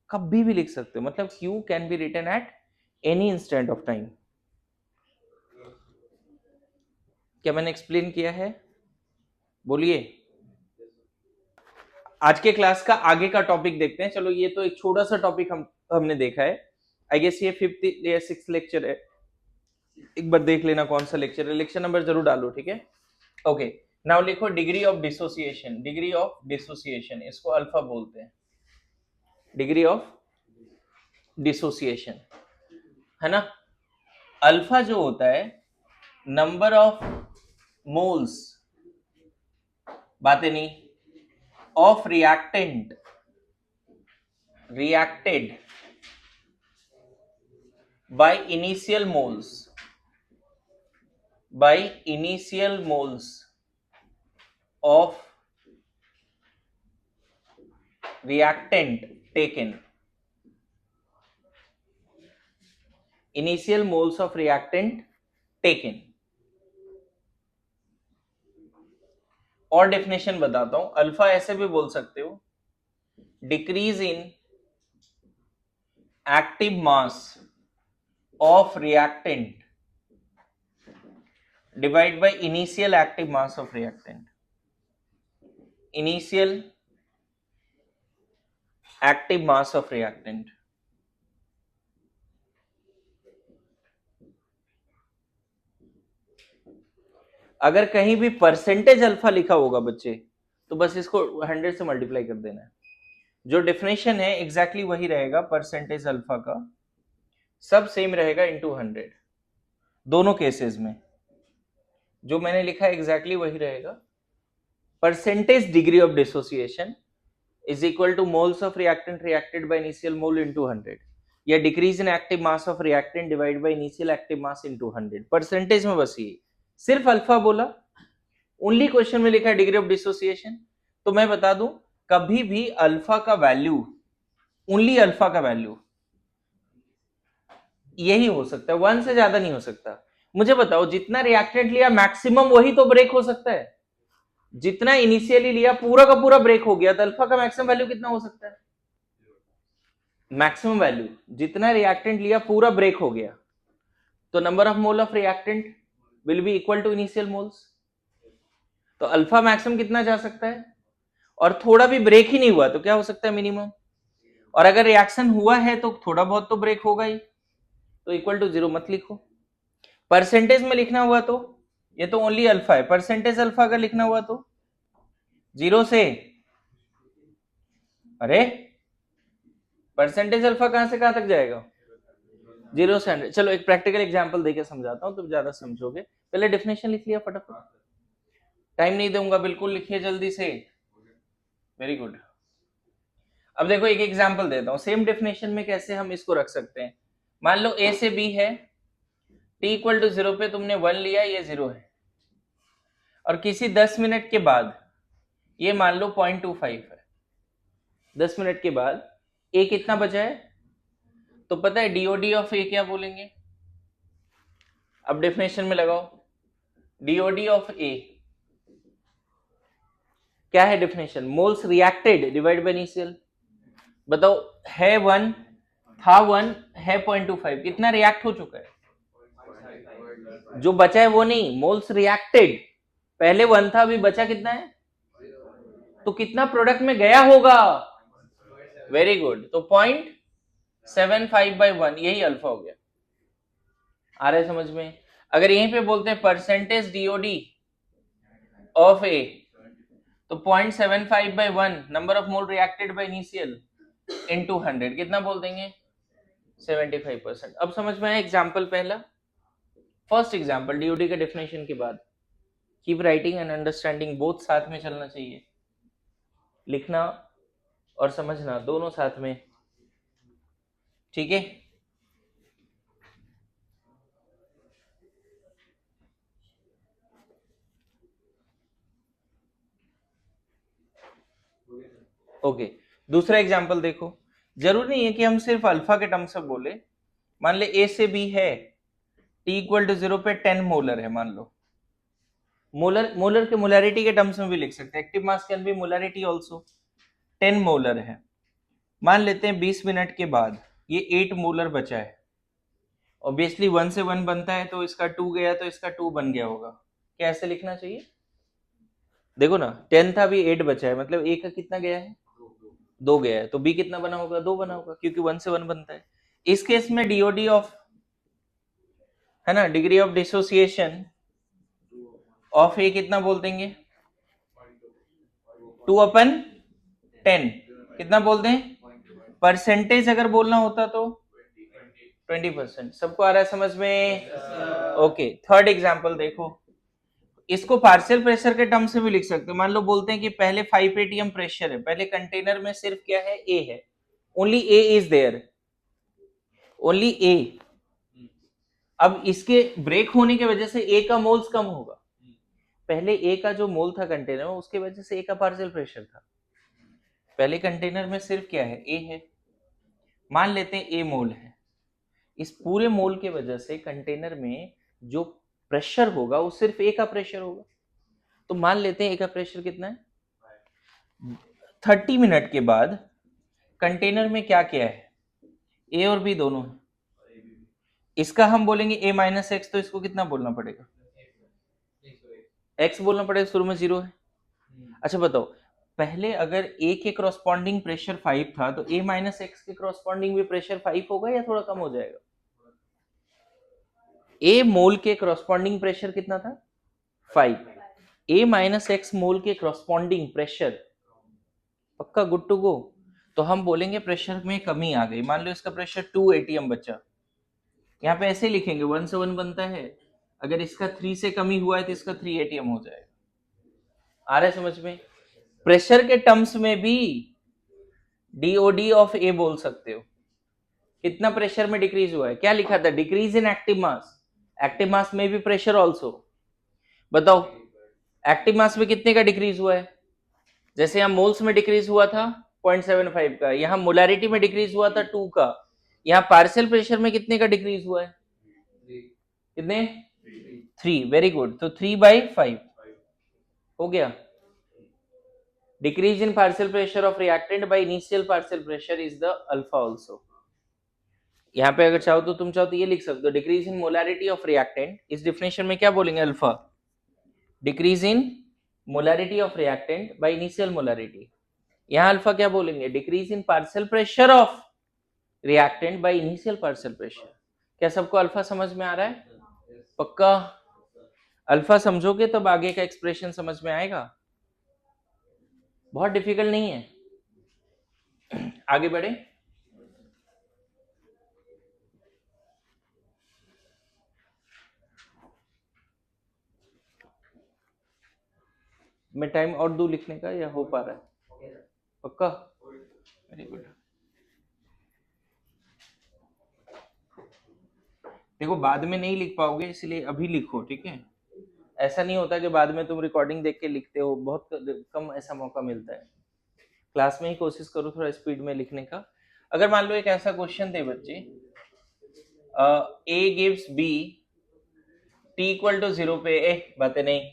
कभी भी लिख सकते हो. मतलब Q can be written at any instant of time. क्या मैंने एक्सप्लेन किया है? बोलिए. आज के क्लास का आगे का टॉपिक देखते हैं. चलो, ये तो एक छोटा सा टॉपिक हमने देखा है. आई गेस ये 5th या 6th लेक्चर है. एक बार देख लेना कौन सा लेक्चर है, लेक्चर नंबर जरूर डालो, ठीक है? ओके, नाउ लिखो degree of dissociation. Degree of dissociation, इसको अल्फा बोलते हैं. डिग्री ऑफ डिसोसिएशन, है ना? अल्फा जो होता है, नंबर ऑफ मोल्स, बातें नहीं, of reactant reacted by initial moles of reactant taken. Initial moles of reactant taken. और डेफिनेशन बताता हूं. अल्फा ऐसे भी बोल सकते हो, decrease in active mass of reactant divided by initial active mass of reactant. Initial active mass of reactant. अगर कहीं भी परसेंटेज अल्फा लिखा होगा बच्चे, तो बस इसको 100 से मल्टीप्लाई कर देना है. जो डेफिनेशन है एग्जैक्टली वही रहेगा. परसेंटेज अल्फा का सब सेम रहेगा इनटू 100. दोनों केसेस में जो मैंने लिखा है एग्जैक्टली वही रहेगा. Percentage degree of dissociation is equal two moles of reactant reacted by initial mole into 100, या decrease in active mass of reactant divide by initial active mass into 100। Percentage में बस ये सिर्फ अल्फा बोला, ओनली क्वेश्चन में लिखा है degree of dissociation. तो मैं बता दूं, कभी भी अल्फा का वैल्यू, ओनली अल्फा का वैल्यू यही हो सकता है, 1 से ज्यादा नहीं हो सकता। मुझे बताओ, जितना रिएक्टेंट लिया मैक्सिमम वही तो ब्रेक हो सकता है। जितना इनिशियली लिया पूरा का पूरा ब्रेक हो गया, तो अल्फा का मैक्सिमम वैल्यू कितना हो सकता है? मैक्सिमम वैल्यू जितना रिएक्टेंट लिया पूरा ब्रेक हो गया, तो number of mole of reactant will be equal to initial moles. तो अल्फा मैक्सिमम कितना जा सकता है? और थोड़ा भी ब्रेक ही नहीं हुआ तो क्या हो सकता है? मिनिमम। और अगर रिएक्शन हुआ है तो थोड़ा बहुत तो ब्रेक होगा ही, तो इक्वल टू 0 मत लिखो। परसेंटेज में लिखना हुआ तो ये तो ओनली अल्फा है, परसेंटेज अल्फा का लिखना हुआ तो 0 से, अरे परसेंटेज अल्फा कहां से कहां तक जाएगा? 0 से 100। चलो एक प्रैक्टिकल एग्जांपल देके समझाता हूं तो ज्यादा समझोगे। पहले डेफिनेशन लिख लिया फटाफट, टाइम नहीं दूंगा, बिल्कुल लिखिए जल्दी से। Very good. अब देखो एक एग्जांपल देता हूं, सेम डेफिनेशन में कैसे हम इसको रख सकते हैं। मान लो ए से बी है, t इक्वल टू 0 पे तुमने 1 लिया, ये 0 है, और किसी 10 मिनट के बाद ये मान लो 0.25 है। 10 मिनट के बाद ए कितना बचा है? तो पता है डीओडी ऑफ ए क्या बोलेंगे? अब डेफिनेशन में लगाओ, डीओडी ऑफ ए क्या है definition? Moles reacted divide by initial. बताओ, है 1, था 1, है 0.25, कितना रिएक्ट हो चुका है? जो बचा है वो नहीं, मोल्स रिएक्टेड। पहले 1 था, अभी बचा कितना है? तो कितना प्रोडक्ट में गया होगा? वेरी गुड, तो 0.75/1, यही अल्फा हो गया। आ रहा है समझ में? अगर यहीं पे बोलते हैं परसेंटेज डीओडी ऑफ ए, तो 0.75/1 number of mole reacted by initial into 100, कितना बोल देंगे? 75%। अब समझ में आया एग्जांपल पहला? फर्स्ट एग्जांपल डीओडी का डेफिनेशन के बाद keep writing and understanding, both साथ में चलना चाहिए, लिखना और समझना दोनों साथ में, ठीक है? ओके, दूसरा एग्जांपल देखो। जरूरी नहीं है कि हम सिर्फ अल्फा के टर्म्स में बोले। मान ले ए से बी है, टी इक्वल टू 0 पे 10 मोलर है, मान लो। मोलर के मोलैरिटी के टर्म्स में भी लिख सकते हैं, active mass can be molarity also. 10 molar है, मान लेते हैं 20 मिनट के बाद ये 8 मोलर बचा है। ऑब्वियसली 1 से 1 बनता है, तो इसका 2 गया तो इसका 2 बन गया होगा। क्या ऐसे लिखना चाहिए? देखो ना, 10 था, अभी 8 बचा है, मतलब ए का कितना गया है? 2 गया है, तो बी कितना बना होगा? 2 बना होगा, क्योंकि 1 से 1 बनता है। इस केस में डीओडी ऑफ, है ना, डिग्री ऑफ डिसोसिएशन ऑफ ए कितना बोल देंगे? 2/10। कितना बोल दें? परसेंटेज अगर बोलना होता तो 20%। सबको आ रहा है समझ में? ओके, थर्ड एग्जांपल देखो। इसको पार्शियल प्रेशर के टर्म से भी लिख सकते हो। मान लो बोलते हैं कि पहले 5 atm प्रेशर है, पहले कंटेनर में सिर्फ क्या है? ए है, only A is there, only A. अब इसके ब्रेक होने की वजह से ए का मोल्स कम होगा। पहले ए का जो मोल था कंटेनर में, उसके वजह से ए का पार्शियल प्रेशर था। पहले कंटेनर में सिर्फ क्या है? ए है। मान लेते हैं ए मोल है, इस पूरे मोल के वजह से कंटेनर में जो प्रेशर होगा वो सिर्फ ए का प्रेशर होगा। तो मान लेते हैं ए का प्रेशर कितना है? 30 मिनट के बाद कंटेनर में क्या क्या है? ए और बी दोनों है। इसका हम बोलेंगे a माइनस एक्स, तो इसको कितना बोलना पड़ेगा? x बोलना पड़ेगा, शुरू में 0 है। अच्छा बताओ, पहले अगर a के करस्पॉन्डिंग प्रेशर 5 था, तो a माइनस एक्स के करस्पॉन्डिंग भी प्रेशर 5 होगा या थोड़ा कम हो जाएगा? a मोल के करस्पॉन्डिंग प्रेशर कितना था? 5। a माइनस एक्स मोल के करस्पॉन्डिंग प्रेशर, पक्का गुड टू गो? तो हम बोलेंगे प्रेशर में कमी आ गई। मान लो इसका प्रेशर 2 atm बचा, यहाँ पे ऐसे लिखेंगे 1 से 1 बनता है, अगर इसका 3 से कमी हुआ है तो इसका 3 atm हो जाएगा। आ रहा है समझ में? प्रेशर के टर्म्स में भी DOD ऑफ ए बोल सकते हो। कितना प्रेशर में डिक्रीज हुआ है, क्या लिखा था, decrease in active mass, active mass में भी प्रेशर ऑल्सो। बताओ एक्टिव मास में कितने का डिक्रीज हुआ है, जैसे यहाँ मोल्स में डिक्रीज हुआ था 0.75 का, यहाँ मोलारिटी में डिक्रीज हुआ था 2 का, यहाँ पार्शियल प्रेशर में कितने का डिक्रीज हुआ है, कितने, 3, वेरी गुड, तो 3/5 हो गया। Decrease in partial pressure of reactant by initial partial pressure is the alpha also. यहाँ पे अगर चाहो तो तुम चाहो तो ये लिख सकते हो, decrease in molarity of reactant, इस डिफिनेशन में क्या बोलेंगे, alpha, decrease in molarity of reactant by initial molarity, यहाँ अल्फा क्या बोलेंगे, decrease in partial pressure of reactant by initial partial pressure. क्या सबको अल्फा समझ में आ रहा है, पक्का, अल्फा समझोगे तब आगे का एक्सप्रेशन समझ में आएगा, बहुत डिफिकल्ट नहीं है। आगे बढ़े, मैं टाइम और दूं लिखने का या हो पा रहा है, पक्का, वेरी गुड। देखो बाद में नहीं लिख पाओगे इसलिए अभी लिखो, ठीक है, ऐसा नहीं होता कि बाद में तुम रिकॉर्डिंग देख के लिखते हो, बहुत कम ऐसा मौका मिलता है। क्लास में ही कोशिश करो थोड़ा स्पीड में लिखने का। अगर मान लो एक ऐसा क्वेश्चन दे बच्चे, A gives B, T equal to 0 पे, बातें नहीं,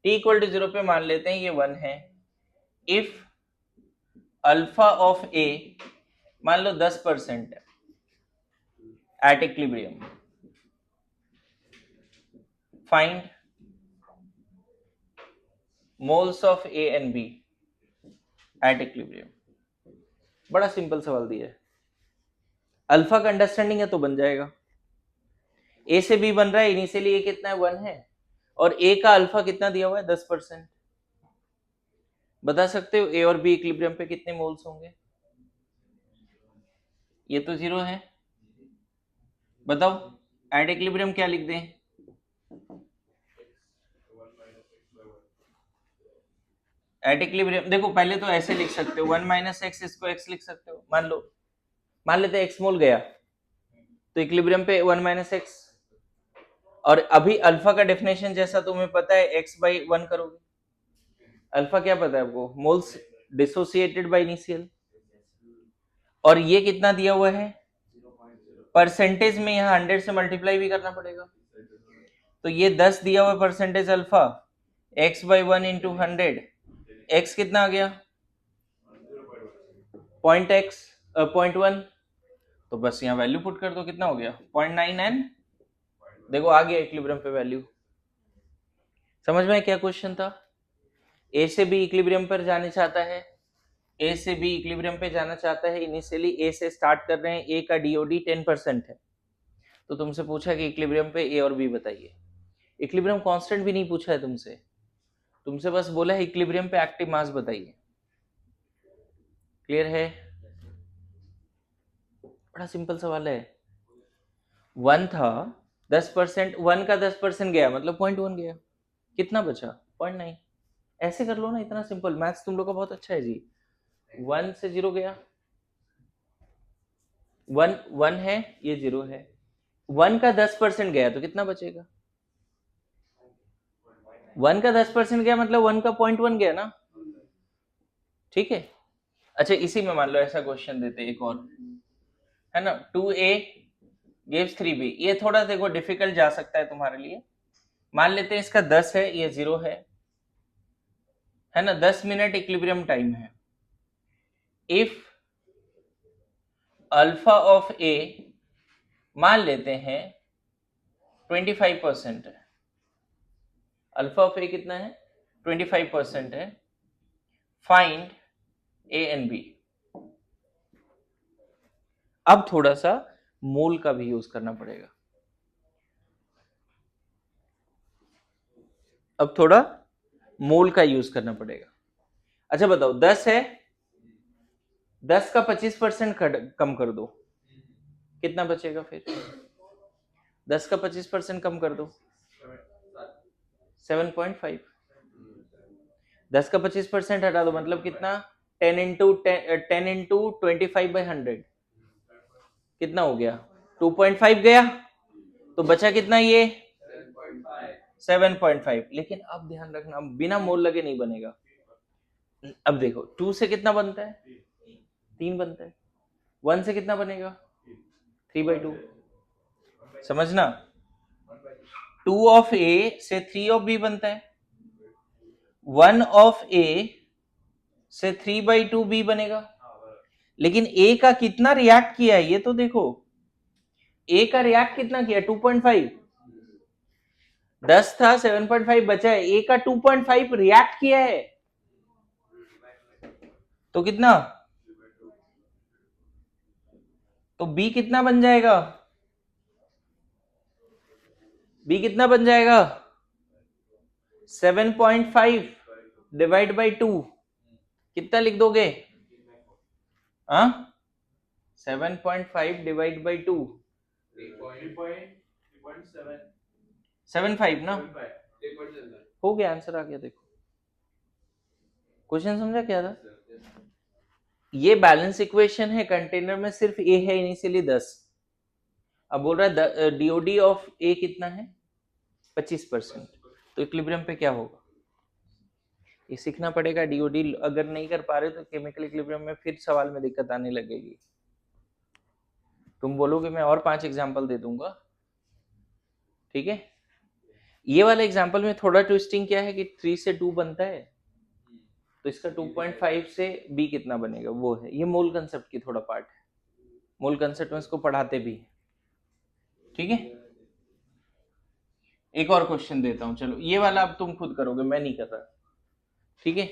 टी इक्वल टू 0 पे मान लेते हैं ये 1 है, इफ अल्फा ऑफ ए मान लो 10% है at equilibrium, find moles of A and B at equilibrium. बड़ा सिंपल सवाल दिया है, अल्फा का अंडरस्टैंडिंग है तो बन जाएगा, ए से बी बन रहा है, इनिशियली ए कितना है 1 है, और ए का अल्फा कितना दिया हुआ है 10%, बता सकते हो ए और बी इक्विलिब्रियम पे कितने मोल्स होंगे, ये तो 0 है, बताओ एट इक्विलिब्रियम क्या लिख दें, एट इक्विलिब्रियम देखो पहले तो ऐसे लिख सकते हो 1 - x, इसको x लिख सकते हो, मान लेते हैं x मोल गया तो इक्विलिब्रियम पे 1 - x, और अभी अल्फा का डेफिनेशन जैसा तुम्हें पता है x/1 करोगे, अल्फा क्या पता है आपको, मोल्स डिसोसिएटेड बाय इनिशियल, और ये कितना दिया हुआ है परसेंटेज में, यहाँ 100 से मल्टीप्लाई भी करना पड़ेगा, तो ये 10 दिया हुआ percentage alpha, x/1 into 100, x कितना आ गया 0.1, तो बस यहाँ वैल्यू पुट कर दो, कितना हो गया 0.9 एंड देखो आ गया इक्विलिब्रियम पे वैल्यू। समझ में क्या क्वेश्चन था, ए से बी इक्विलिब्रियम पर जाने चाहता है, ए से बी इक्विलिब्रियम पे जाना चाहता है, इनिशियली ए से स्टार्ट कर रहे हैं, ए का डीओडी 10% है, तो तुमसे पूछा कि इक्विलिब्रियम पे ए और बी बताइए, इक्विलिब्रियम कांस्टेंट भी नहीं पूछा है तुमसे बस बोला है इक्विलिब्रियम पे एक्टिव मास बताइए, क्लियर है, बड़ा सिंपल सवाल है। 1 था 10%, 1 का 10% गया मतलब 0.1 गया, कितना बचा 0.9, ऐसे कर लो ना, इतना सिंपल, मैथ्स तुम लोग का बहुत अच्छा है जी। 1 से 0 गया, 1 है, ये 0 है, 1 का 10% गया तो कितना बचेगा, 1 का 10% गया मतलब 1 का 0.1 गया ना, ठीक है। अच्छा इसी में मान लो ऐसा क्वेश्चन देते एक और, है ना, 2a gives 3b, ये थोड़ा देखो डिफिकल्ट जा सकता है तुम्हारे लिए, मान लेते हैं इसका 10 है, ये 0 है ना, 10 मिनट इक्विलिब्रियम टाइम है, इफ अल्फा ऑफ ए मान लेते हैं 25% है, अल्फा ऑफ ए कितना है 25% है, फाइंड ए एंड बी। अब थोड़ा सा मोल का भी यूज करना पड़ेगा, अब थोड़ा मोल का यूज करना पड़ेगा। अच्छा बताओ 10 है, 10 का 25% कम कर दो, कितना बचेगा फिर, 10 का 25% कम कर दो 7.5, 10 का 25% हटा दो मतलब कितना 10 इंटू 25/100 कितना हो गया? 2.5 गया, तो बचा कितना ये? 7.5। लेकिन अब ध्यान रखना, बिना मोल लगे नहीं बनेगा। अब देखो 2 से कितना बनता है? 3 बनता है। 1 से कितना बनेगा? 3/2। समझना, 2 ऑफ ए से 3 ऑफ बी बनता है, 1 ऑफ ए से 3/2 बी बनेगा। लेकिन ए का कितना रिएक्ट किया है ये तो देखो, ए का रिएक्ट कितना किया? 2.5। 10 था, 7.5 बचा है, ए का 2.5 रिएक्ट किया है, तो कितना? तो बी कितना बन जाएगा? बी कितना बन जाएगा? 7.5 डिवाइड बाई 2 कितना लिख दोगे? 7.5 डिवाइड बाई 2 7.5 ना, हो गया, आंसर आ गया। देखो क्वेश्चन समझा क्या था? ये बैलेंस इक्वेशन है, कंटेनर में सिर्फ ए है इनिशियली 10। अब बोल रहा है डीओडी ऑफ ए कितना है? 25%। तो इक्विलिब्रियम पे क्या होगा ये सीखना पड़ेगा। डीओडी अगर नहीं कर पा रहे तो केमिकल इक्विलिब्रियम में फिर सवाल में दिक्कत आने लगेगी। तुम बोलोगे मैं और 5 एग्जांपल दे दूंगा, ठीक है। ये वाला एग्जांपल में थोड़ा ट्विस्टिंग क्या है कि 3 से 2 बनता है, तो इसका 2.5 से बी कितना बनेगा वो है। ये मोल कंसेप्ट की थोड़ा पार्ट है, मोल कंसेप्ट में इसको पढ़ाते भी, ठीक है। एक और क्वेश्चन देता हूं, चलो ये वाला अब तुम खुद करोगे, मैं नहीं कर रहा, ठीक है।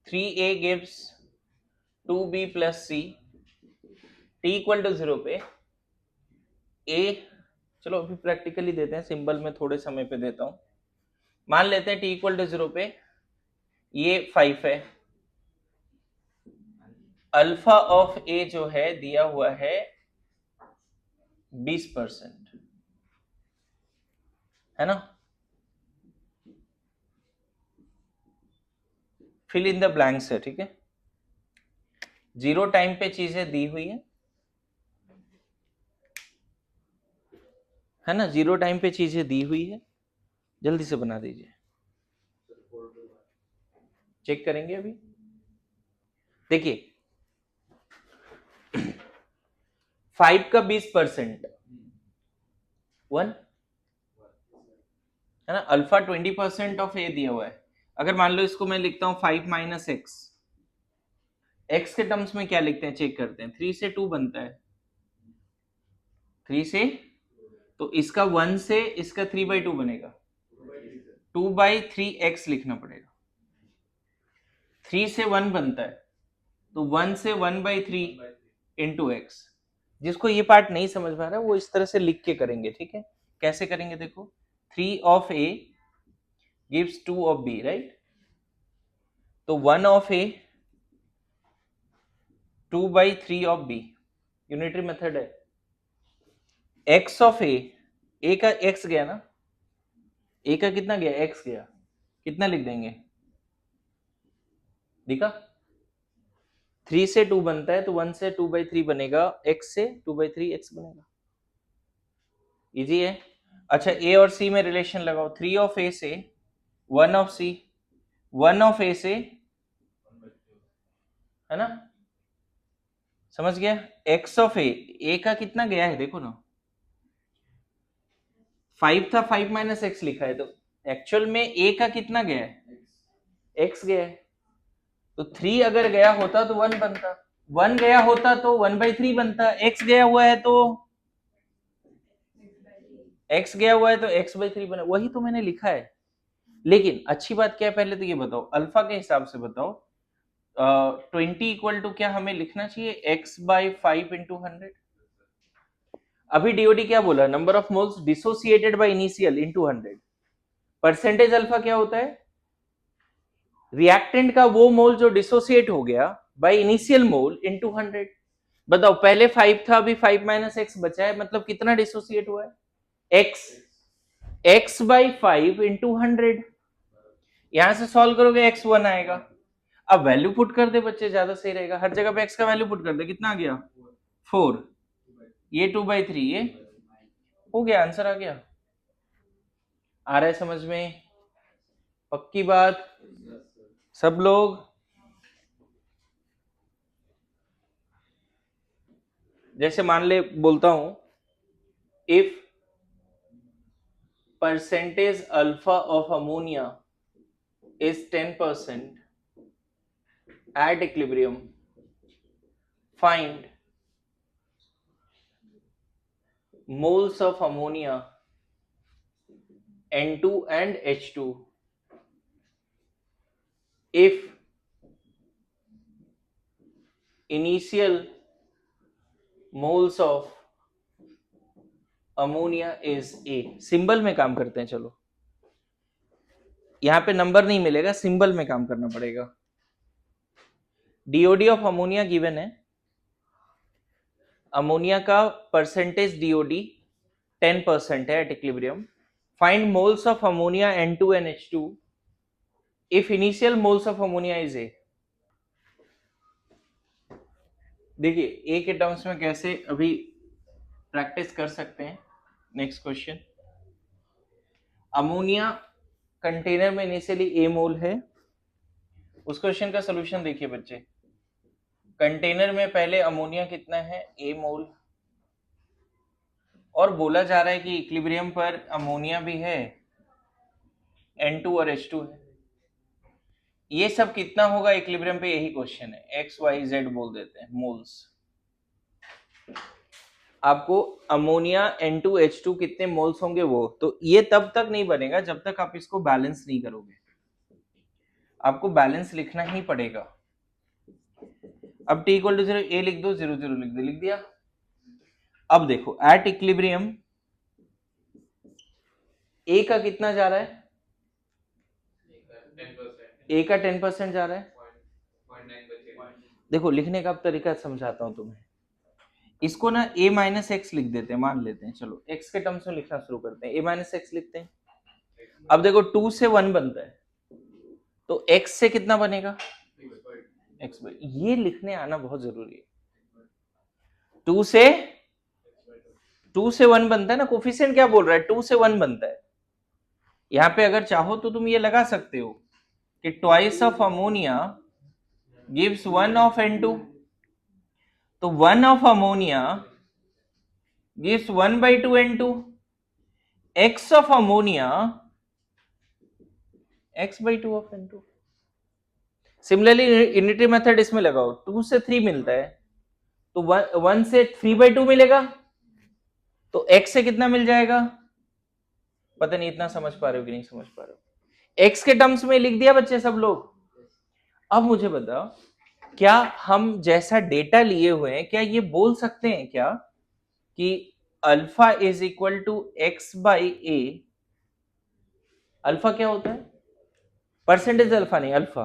3a gives 2b plus c, t equal to 0 पे a, चलो अभी प्रैक्टिकली देते हैं, सिंबल में थोड़े समय पे देता हूं। मान लेते हैं t इक्वल टू 0 पे ये 5 है, अल्फा ऑफ a जो है दिया हुआ है 20%, है ना। फिल इन द ब्लैंक्स है, ठीक है। 0 टाइम पे चीजें दी हुई है ना, 0 टाइम पे चीजें दी हुई है, जल्दी से बना दीजिए। चेक करेंगे अभी, देखिए 5 का 20% 1 है ना, अल्फा 20% ऑफ ए दिया हुआ है। अगर मान लो इसको मैं लिखता हूं 5 माइनस एक्स, एक्स के टर्म्स में क्या लिखते हैं चेक करते हैं। 3 से 2 बनता है, 3 से, तो इसका 1 से इसका 3/2 बनेगा, 2/3 एक्स लिखना पड़ेगा। 3 से 1 बनता है, तो 1 से 1/3 इंटू एक्स। जिसको ये पार्ट नहीं समझ में आ रहा है वो इस तरह से लिख के करेंगे, ठीक है। कैसे करेंगे देखो, 3 of A gives 2 of B, right. तो 1 of A 2/3 of B, unitary method है। x ऑफ ए का x गया ना, ए का कितना गया? x गया, कितना लिख देंगे? दिखा, 3 से 2 बनता है, तो 1 से 2/3 बनेगा, x से 2/3 x बनेगा। इजी है। अच्छा ए और सी में रिलेशन लगाओ, 3 ऑफ ए से 1 ऑफ सी, 1 ऑफ ए से, है ना, समझ गया। x ऑफ ए का कितना गया है देखो ना, 5 था, 5 माइनस एक्स लिखा है, तो एक्चुअल में ए का कितना गया है? x गया है। तो 3 अगर गया होता तो 1 बनता, 1 गया होता तो 1/3 बनता, x गया हुआ है तो x गया हुआ है तो x/3 बना, वही तो मैंने लिखा है। लेकिन अच्छी बात क्या है, पहले तो ये बताओ अल्फा के हिसाब से बताओ, 20 इक्वल टू क्या हमें लिखना चाहिए? x/5 into 100। अभी डीओडी क्या बोला? Number of moles dissociated by initial into 100। Percentage alpha क्या होता है? रिएक्टेंट का वो मोल जो डिसोसिएट हो गया बाय इनिशियल मोल इंटू 100। बताओ पहले 5 था, अभी 5 माइनस एक्स बचा है, मतलब कितना डिसोसिएट हुआ है? x/5 into 100। यहां से सॉल्व करोगे x1 आएगा। अब वैल्यू पुट कर दे बच्चे, ज्यादा सही रहेगा। हर जगह पे x का वैल्यू पुट कर दे, कितना आ गया 4, ये 2/3, ये हो गया, आंसर आ गया। आ रहा है समझ में? पक्की बात सब लोग? जैसे मान ले बोलता हूं, if percentage alpha of ammonia is 10% at equilibrium, find moles of ammonia N2 and H2 if initial moles of ammonia is A। Symbol में काम करते हैं, चलो यहां पे नंबर नहीं मिलेगा, सिंबल में काम करना पड़ेगा। डीओडी ऑफ अमोनिया गिवन है, अमोनिया का परसेंटेज डीओडी 10% है at equilibrium. Find moles of ammonia N2 and H2 if initial moles of ammonia is a. देखिए ए के टर्म्स में कैसे अभी प्रैक्टिस कर सकते हैं। नेक्स्ट क्वेश्चन, अमोनिया कंटेनर में इनिशियली ए मोल है। उस क्वेश्चन का सॉल्यूशन देखिए बच्चे, कंटेनर में पहले अमोनिया कितना है, ए मोल, और बोला जा रहा है कि इक्विलिब्रियम पर अमोनिया भी है, N2 और H2 है। ये सब कितना होगा इक्विलिब्रियम पे, यही क्वेश्चन है। x y z बोल देते हैं मोल्स। आपको अमोनिया N2 H2 कितने मोल्स होंगे वो, तो ये तब तक नहीं बनेगा जब तक आप इसको बैलेंस नहीं करोगे। आपको बैलेंस लिखना ही पड़ेगा। अब t इक्वल टू 0 ए लिख दो, 0 0 लिख दो, लिख दिया। अब देखो एट इक्विलिब्रियम ए का कितना जा रहा है, ए का 10% जा रहा है। देखो लिखने का अब तरीका समझाता हूं तुम्हें। इसको ना a माइनस एक्स लिख देते हैं, मान लेते हैं, चलो x के टर्म्स में लिखना शुरू करते हैं, a माइनस एक्स लिखते हैं। अब देखो 2 से 1 बनता है, तो x से कितना बनेगा, x बाई, ये लिखने आना बहुत जरूरी है। 2 से 1 बनता है ना, कोफिशिएंट क्या बोल रहा है, 2 से 1 बनता है। यहां पे अगर चाहो तो तुम ये लगा सकते हो कि twice of ammonia gives 1 of N2, तो 1 of ammonia gives 1/2 N2, x of ammonia x/2 of N2। Similarly unitary method इसमें लगाओ, 2 से 3 मिलता है, तो 1 से 3/2 मिलेगा, तो x से कितना मिल जाएगा, पता नहीं इतना समझ पा रहे हो कि नहीं समझ पा रहे हो। x के टर्म्स में लिख दिया बच्चे सब लोग। अब मुझे बताओ, क्या हम जैसा डेटा लिए हुए हैं, क्या ये बोल सकते हैं क्या कि alpha is equal to x by A. Alpha क्या होता है, परसेंटेज अल्फा नहीं, अल्फा,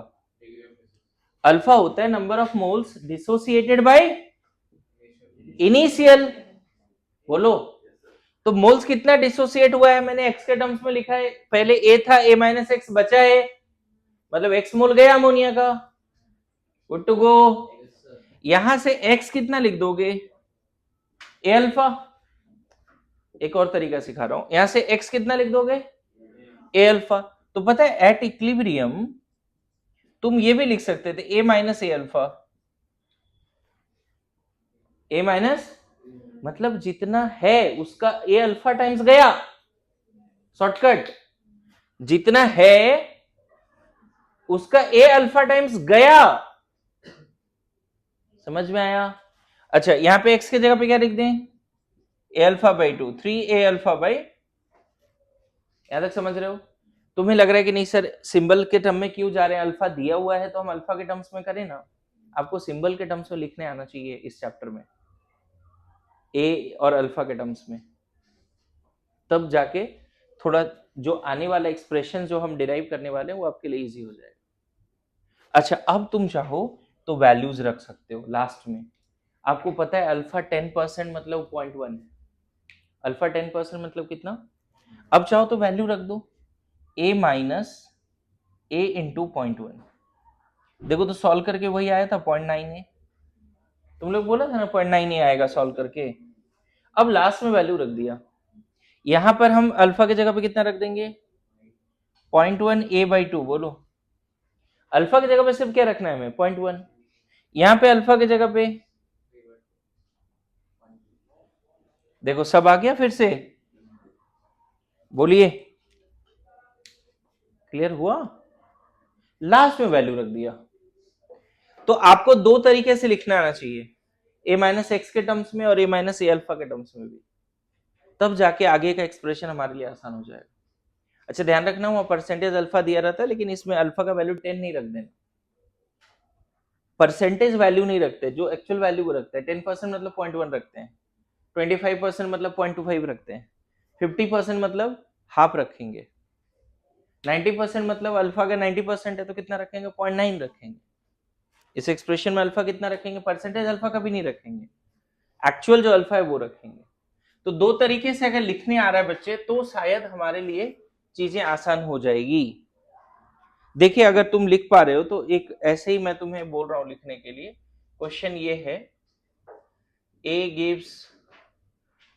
अल्फा होता है number of moles dissociated by initial. बोलो, तो मोल्स कितना डिसोसिएट हुआ है, मैंने एक्स के टर्म्स में लिखा है, पहले ए था, ए माइनस एक्स बचा है, मतलब एक्स मोल गया अमोनिया का, गुड टू गो। यहां से एक्स कितना लिख दोगे, ए अल्फा। एक और तरीका सिखा रहा हूं, यहां से एक्स कितना लिख दोगे, ए अल्फा। तो पता है एट इक्विलिब्रियम तुम ये भी लिख सकते थे, ए minus A alpha, A minus मतलब जितना है उसका ए अल्फा टाइम्स गया, शॉर्टकट, जितना है उसका ए अल्फा टाइम्स गया। समझ में आया? अच्छा यहां पे एक्स की जगह पे क्या लिख दें, A alpha by 2, 3a alpha by, यहां तक समझ रहे हो? तुम्हें लग रहा है कि नहीं सर सिंबल के टर्म में क्यों जा रहे हैं, अल्फा दिया हुआ है तो हम अल्फा के टर्म्स में करें ना। आपको सिंबल के टर्म्स में लिखने आना चाहिए इस चैप्टर में, ए और अल्फा के टर्म्स में, तब जाके थोड़ा जो आने वाला एक्सप्रेशन जो हम डिराइव करने वाले हैं वो आपके लिए इजी हो जाएगा। अच्छा अब तुम चाहो तो वैल्यूज रख सकते हो लास्ट में। आपको पता है अल्फा 10% मतलब 0.1, अल्फा 10% मतलब कितना, अब चाहो तो वैल्यू रख दो, a माइनस a इंटू 0.1, देखो तो सॉल्व करके वही आया था 0.98। तुम लोग बोला था ना 0.98 आएगा सॉल्व करके। अब लास्ट में वैल्यू रख दिया। यहां पर हम अल्फा की जगह पे कितना रख देंगे? 0.1 a/2। बोलो अल्फा की जगह पे सिर्फ क्या रखना है हमें? 0.1। यहां पे अल्फा की जगह पे देखो सब आ गया फिर से, बोलिए क्लियर हुआ? लास्ट में वैल्यू रख दिया। तो आपको दो तरीके से लिखना आना चाहिए, a माइनस एक्स के टर्म्स में और a माइनस ए अल्फा के टर्म्स में भी, तब जाके आगे का एक्सप्रेशन हमारे लिए आसान हो जाएगा। अच्छा ध्यान रखना, वहां परसेंटेज अल्फा दिया रहता है, लेकिन इसमें अल्फा का वैल्यू 10 नहीं रख देना। परसेंटेज वैल्यू नहीं रखते, जो एक्चुअल वैल्यू को रखते हैं। 10% मतलब 0.1 रखते हैं, 25% मतलब 0.25 रखते हैं, 50% मतलब हाफ रखेंगे, 90% मतलब अल्फा का 90% है तो कितना रखेंगे? 0.9 रखेंगे। इस एक्सप्रेशन में अल्फा कितना रखेंगे? परसेंटेज अल्फा का भी नहीं रखेंगे, एक्चुअल जो अल्फा है वो रखेंगे। तो दो तरीके से अगर लिखने आ रहा है बच्चे तो शायद हमारे लिए चीजें आसान हो जाएगी। देखिए अगर तुम लिख पा रहे हो तो एक ऐसे ही मैं तुम्हें बोल रहा हूं लिखने के लिए। क्वेश्चन ये है, a gives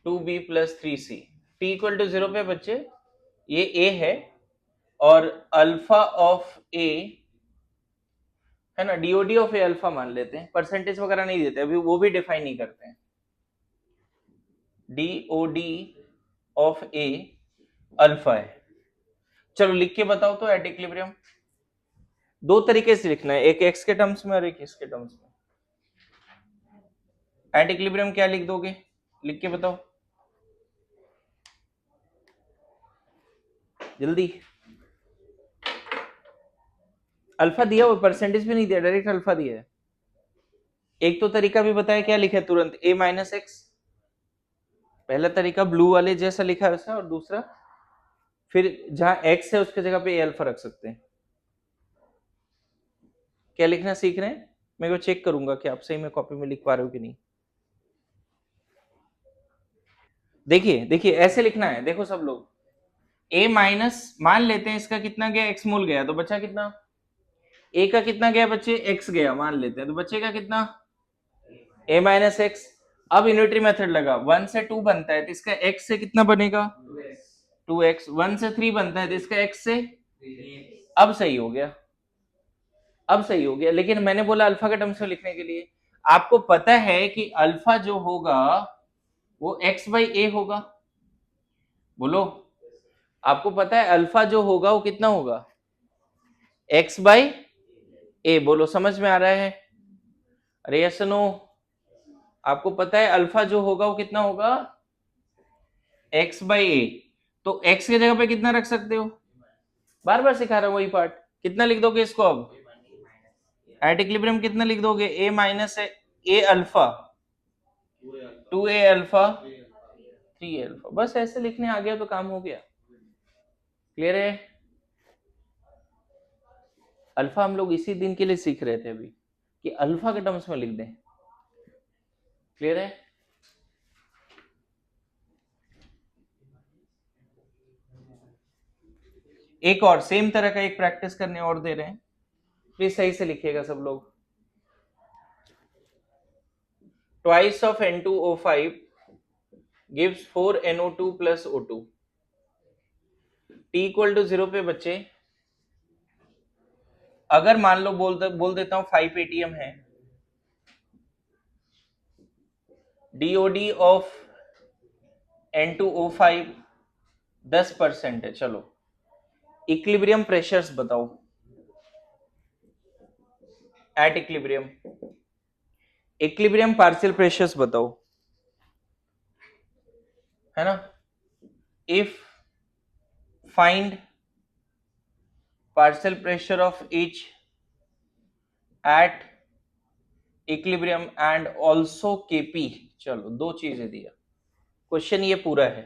2b plus 3c, t equal to 0 पे बच्चे ये a है और अल्फा ऑफ a है ना, डीओडी ऑफ ए अल्फा मान लेते हैं, परसेंटेज वगैरह नहीं देते अभी, वो भी डिफाइन नहीं करते हैं। डीओडी ऑफ ए अल्फा है। चलो लिख के बताओ तो एट इक्विलिब्रियम। दो तरीके से लिखना है, एक एक्स के टर्म्स में और एक इसके टर्म्स में। एट इक्विलिब्रियम क्या लिख दोगे? लिख के बताओ जल्दी। अल्फा दिया हुआ, परसेंटेज भी नहीं दिया, डायरेक्ट अल्फा दिया है। एक तो तरीका भी बताया, क्या लिखा है तुरंत? a माइनस एक्स, पहला तरीका ब्लू वाले जैसा लिखा है वैसा, और दूसरा फिर जहां x है उसके जगह पे a अल्फा रख सकते हैं। क्या लिखना सीख रहे हैं? मैं को चेक करूंगा कि आप सही में कॉपी में लिख पा रहे हो कि नहीं। देखिए देखिए ऐसे लिखना है, देखो सब लोग, a माइनस मान लेते हैं इसका कितना गया? x मोल गया, तो बचा कितना? a का कितना गया बच्चे? x गया मान लेते हैं, तो बचेगा कितना? a minus x. अब यूनिटरी मेथड लगा, 1 से 2 बनता है तो इसका x से कितना बनेगा? 2x। 1 से 3 बनता है तो इसका x से, अब सही हो गया, अब सही हो गया। लेकिन मैंने बोला अल्फा के टर्म्स में लिखने के लिए, आपको पता है कि अल्फा जो होगा वो x बाई ए होगा। बोलो आपको पता है अल्फा जो होगा वो कितना होगा? x बाई ए। बोलो समझ में आ रहा है? अरे यस नो? आपको पता है अल्फा जो होगा वो कितना होगा? x बाई ए। तो x की जगह पे कितना रख सकते हो? बार बार सिखा रहा हूं वही पार्ट। कितना लिख दोगे इसको अब? एट इक्विलिब्रियम कितना लिख दोगे? a minus A alpha, 2a alpha, 3a alpha. बस ऐसे लिखने आ गया तो काम हो गया। क्लियर है? अल्फा हम लोग इसी दिन के लिए सीख रहे थे अभी, कि अल्फा के टर्म्स में लिख दें। क्लियर है? एक और सेम तरह का एक प्रैक्टिस करने और दे रहे हैं, प्लीज सही से लिखिएगा सब लोग। Twice of N2O5 gives 4NO2 plus O2। T equal to 0 पे बच्चे अगर मान लो बोल देता हूं 5 ATM है, डीओडी ऑफ N2O5 10% है। चलो इक्विलिब्रियम प्रेशर्स बताओ at equilibrium, equilibrium partial pressures बताओ, है ना? If find partial pressure of each at equilibrium and also KP. चलो दो चीजें दिया, क्वेश्चन ये पूरा है,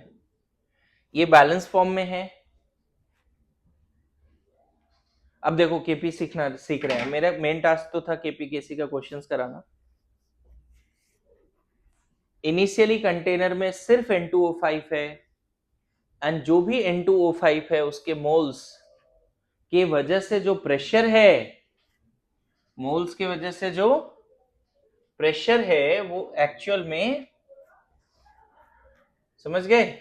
ये बैलेंस फॉर्म में है। अब देखो केपी सीख रहे हैं, मेरा मेन टास्क तो था केपी केसी का क्वेश्चंस कराना। इनिशियली कंटेनर में सिर्फ N2O5 है, एंड जो भी N2O5 है उसके मोल्स के वजह से जो प्रेशर है मोल्स की वजह से जो प्रेशर है वो एक्चुअल में, समझ गए,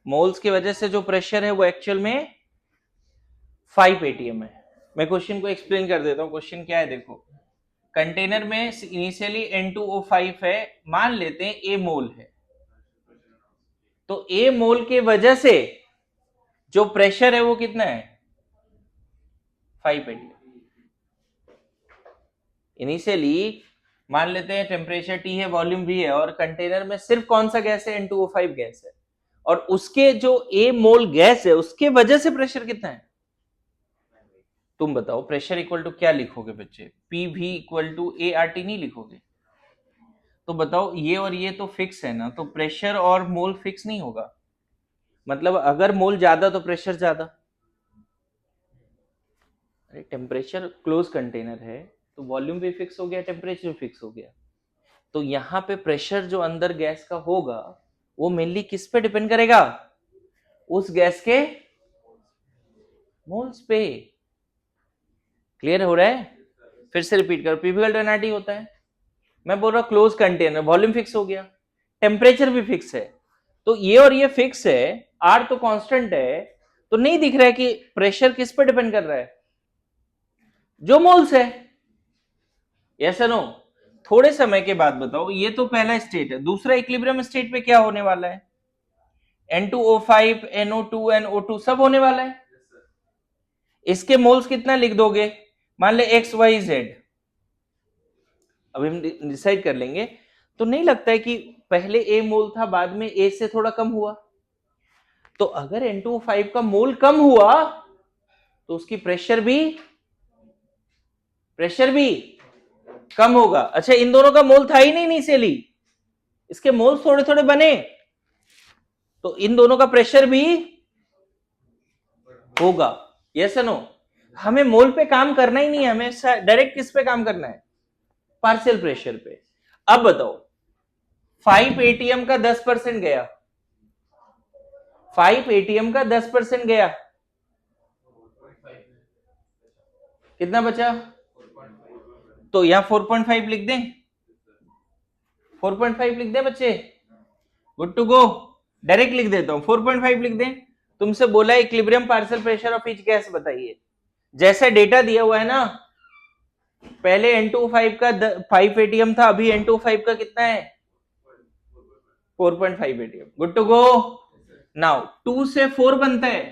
मोल्स की वजह से जो प्रेशर है वो एक्चुअल में 5 atm है। मैं क्वेश्चन को एक्सप्लेन कर देता हूं। क्वेश्चन क्या है देखो, कंटेनर में इनिशियली N2O5 है, मान लेते हैं A मोल है, तो A मोल के वजह से जो प्रेशर है वो कितना है 5 atm। इनिशियली मान लेते हैं टेम्परेचर T है, वॉल्यूम V है, और कंटेनर में सिर्फ कौन सा गैस है N2O5 गैस है, और उसके जो A मोल गैस है उसके वजह से प्रेशर कितना है। तुम बताओ प्रेशर इक्वल टू क्या लिखोगे बच्चे, PV इक्वल टू ART नहीं लिखोगे। तो बताओ ये और ये तो फिक्स है ना, तो प्रेशर और मोल फिक्स नहीं होगा, मतलब अगर मोल ज्यादा तो प्रेशर ज्यादा। अरे टेम्परेचर क्लोज कंटेनर है तो वॉल्यूम भी फिक्स हो गया, टेम्परेचर फिक्स हो गया, तो यहाँ पे प्रेशर जो अंदर गैस का होगा वो मेनली किस पे डिपेंड करेगा, उस गैस के मोल्स पे। क्लियर हो रहा है, फिर से रिपीट करो, पीवी अल्टरनेटिव होता है, मैं बोल रहा हूं क्लोज कंटेनर, वॉल्यूम फिक्स हो गया, टेम्परेचर भी फिक्स है, तो ये और ये फिक्स है, आर तो कांस्टेंट है, तो नहीं दिख रहा है कि प्रेशर किस पर डिपेंड कर रहा है, जो मोल्स है। Yes no. थोड़े समय के बाद बताओ, ये तो पहला स्टेट है, दूसरा इक्विलिब्रियम स्टेट पे क्या होने वाला है, N2O5 NO2 NO2 सब होने वाला है। इसके मोल्स कितना लिख दोगे, मान ले XYZ, अभी हम डिसाइड कर लेंगे। तो नहीं लगता है कि पहले A मोल था, बाद में A से थोड़ा कम हुआ, तो अगर N2O5 का मोल कम हुआ तो उसकी प्रेशर भी कम होगा। अच्छा, इन दोनों का मोल था ही नहीं इनिशियली, इसके मोल थोड़े थोड़े बने, तो इन दोनों का प्रेशर भी होगा। Yes no. हमें मोल पे काम करना ही नहीं है, हमें डायरेक्ट किस पे काम करना है, पार्शियल प्रेशर पे। अब बताओ 5 atm का 10% गया, 5 atm का 10% गया, कितना बचा, तो यहां 4.5 लिख दें, 4.5 लिख दें बच्चे, गुड टू गो, डायरेक्ट लिख देता हूं 4.5 लिख दें। तुमसे बोला equilibrium partial pressure of each gas बताइए, जैसा डेटा दिया हुआ है ना, पहले N2O5 का 5 atm था, अभी N2O5 का कितना है 4.5 atm, good to go. Now 2 से 4 बनता है,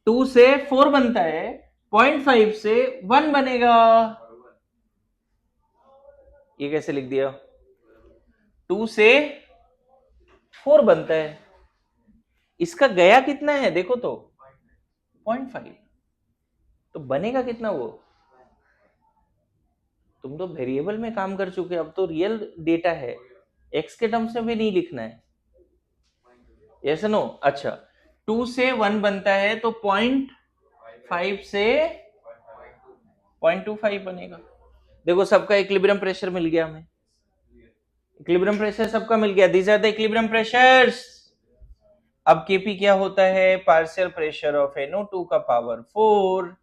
2 से 4 बनता है, 0.5 से 1 बनेगा, ये कैसे लिख दिया, 2 से 4 बनता है, इसका गया कितना है देखो तो 0.5, तो बनेगा कितना वो, तुम तो वेरिएबल में काम कर चुके, अब तो रियल डेटा है, एक्स के टर्म्स में भी नहीं लिखना है। Yes no. अच्छा 2 से 1 बनता है तो 0.5 से 0.25 बनेगा। देखो सबका इक्विलिब्रियम प्रेशर मिल गया, हमें इक्विलिब्रियम प्रेशर सबका मिल गया, these are the equilibrium pressures. अब केपी क्या होता है, पार्शियल प्रेशर ऑफ NO2 का power 4,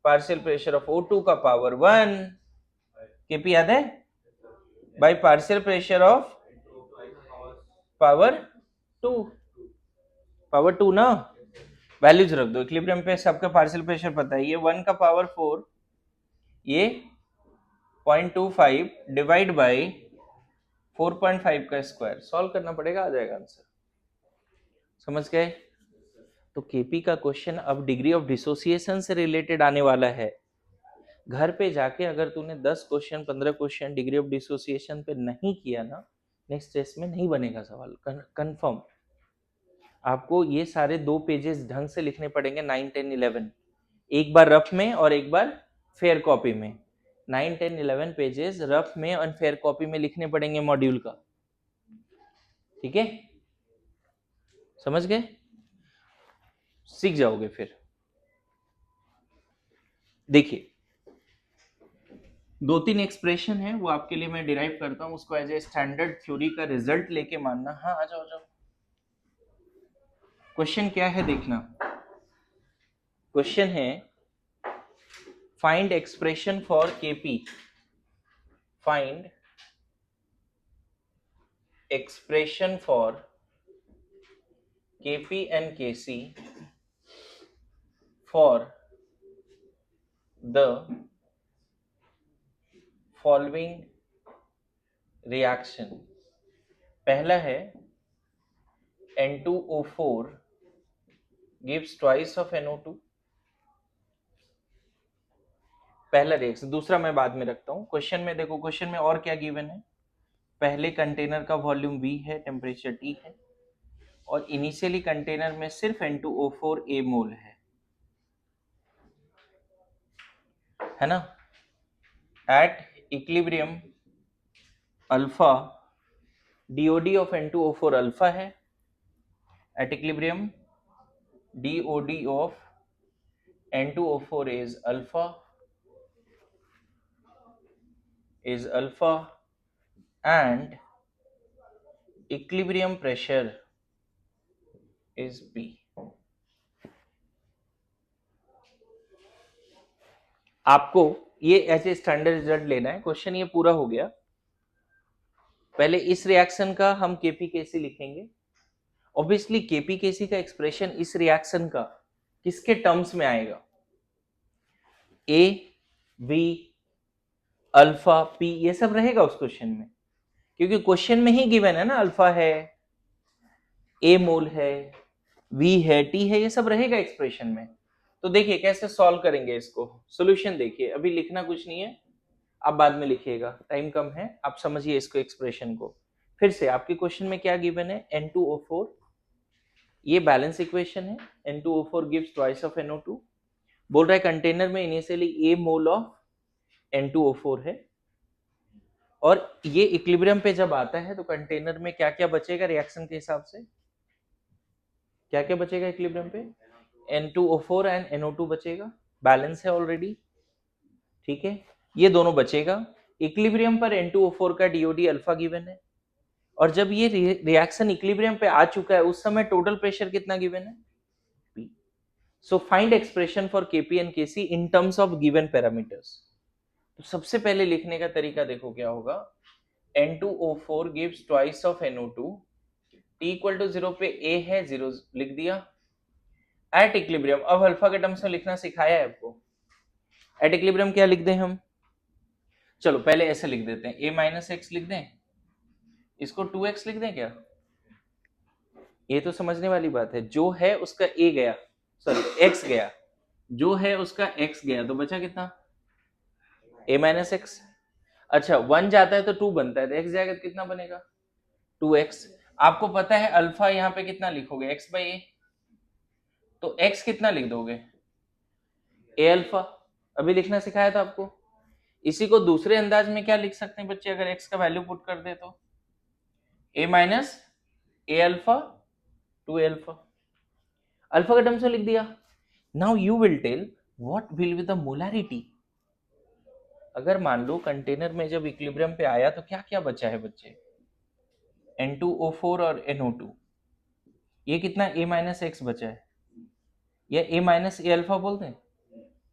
partial pressure of O2 का पावर 1, केपी याद है, by partial pressure of power 2, power 2 ना, वैल्यूज रख दो इक्विलिब्रियम पे, सबका पार्शियल प्रेशर पता है, ये 1 का पावर 4, ये 0.25 डिवाइड बाय 4.5 का स्क्वायर, सॉल्व करना पड़ेगा, आ जाएगा आंसर, समझ गए। तो केपी का क्वेश्चन अब डिग्री ऑफ डिसोसिएशन से रिलेटेड आने वाला है, घर पे जाके अगर तूने 10 question 15 question degree of dissociation पे नहीं किया ना, नेक्स्ट टेस्ट में नहीं बनेगा सवाल, कंफर्म। आपको ये सारे 2 पेजेस ढंग से लिखने पड़ेंगे, 9 10 11, एक बार रफ में और एक बार फेयर कॉपी में, 9 10 11 पेजेस रफ में और फेयर कॉपी में लिखने पड़ेंगे मॉड्यूल का, ठीक है, समझ गए, सीख जाओगे फिर। देखिए 2-3 एक्सप्रेशन है वो आपके लिए मैं डिराइव करता हूं, उसको एज ए स्टैंडर्ड थ्योरी का रिजल्ट लेके मानना। हाँ आ जाओ, क्वेश्चन क्या है देखना, क्वेश्चन है find expression for Kp, find expression for Kp and Kc for the following reaction. पहला है N2O4 gives twice of NO2, पहला रिएक्शन। दूसरा मैं बाद में रखता हूं। क्वेश्चन में देखो, क्वेश्चन में और क्या गिवन है, पहले कंटेनर का वॉल्यूम V है, टेम्परेचर T है, और इनिशियली कंटेनर में सिर्फ N2O4 A मोल है ना। At equilibrium alpha DOD of N2O4 alpha है, at equilibrium DOD of N2O4 is alpha and equilibrium pressure is P. आपको ये ऐसे स्टैंडर्ड रिजल्ट लेना है। क्वेश्चन ये पूरा हो गया। पहले इस रिएक्शन का हम KPKC लिखेंगे। ऑब्वियसली KPKC का एक्सप्रेशन इस रिएक्शन का किसके टर्म्स में आएगा, A, V, अल्फा, P, ये सब रहेगा उस क्वेश्चन में, क्योंकि क्वेश्चन में ही गिवन है ना, अल्फा है, A मोल है, V है, T है, ये सब रहेगा एक्सप्रेशन में। तो देखिए कैसे सॉल्व करेंगे इसको। सॉल्यूशन देखिए, अभी लिखना कुछ नहीं है, आप बाद में लिखिएगा, टाइम कम है। आप समझिए इसको, एक्सप्रेशन को फिर से। आपके क्वेश्चन में क्या गिवन है, N2O4, ये बैलेंस इक्वेशन है। N2O4 gives twice of NO2, बोल रहा है कंटेनर में initially A mole of N2O4 है, और ये इक्विलिब्रियम पे जब आता है तो कंटेनर में क्या क्या बचेगा रिएक्शन के हिसाब से, क्या क्या बचेगा इक्विलिब्रियम पे, N2O4 एंड NO2 बचेगा, बैलेंस है ऑलरेडी, ठीक है, ये दोनों बचेगा। इक्विलिब्रियम पर N2O4 का DOD अल्फा गिवन है, और जब ये रिएक्शन इक्विलिब्रियम पे आ चुका है उस समय टोटल प्रेशर कितना गिवन है, P. So find expression for Kp and Kc in terms of given parameters. तो सबसे पहले लिखने का तरीका देखो क्या होगा, N2O4 gives twice of NO2, T equal to 0 पे A है, 0 लिख दिया। एट इक्विलिब्रियम, अब अल्फा के टर्म्स में लिखना सिखाया है आपको। एट इक्विलिब्रियम क्या लिख दें हम, चलो पहले ऐसे लिख देते हैं, A माइनस एक्स लिख दें, इसको 2x लिख दें क्या, ये तो समझने वाली बात है। जो है उसका A गया, सॉरी x गया, जो है उसका x गया, तो बचा कितना, A माइनस एक्स। अच्छा 1 जाता है तो 2 बनता है, तो x जाएगा तो कितना बनेगा, 2x। आपको पता है अल्फा यहाँ पे कितना लिखोगे, x बाई ए, तो x कितना लिख दोगे, a अल्फा, अभी लिखना सिखाया था आपको। इसी को दूसरे अंदाज में क्या लिख सकते हैं बच्चे, अगर x का वैल्यू पुट कर दे तो a minus A alpha 2 alpha, alpha का टर्म्स में लिख दिया। Now you will tell what will be the molarity. अगर मान लो कंटेनर में जब इक्विलिब्रियम पे आया तो क्या क्या बचा है बच्चे, N2O4 और NO2, ये कितना A माइनस एक्स बचा है, या A माइनस ए अल्फा बोलते हैं,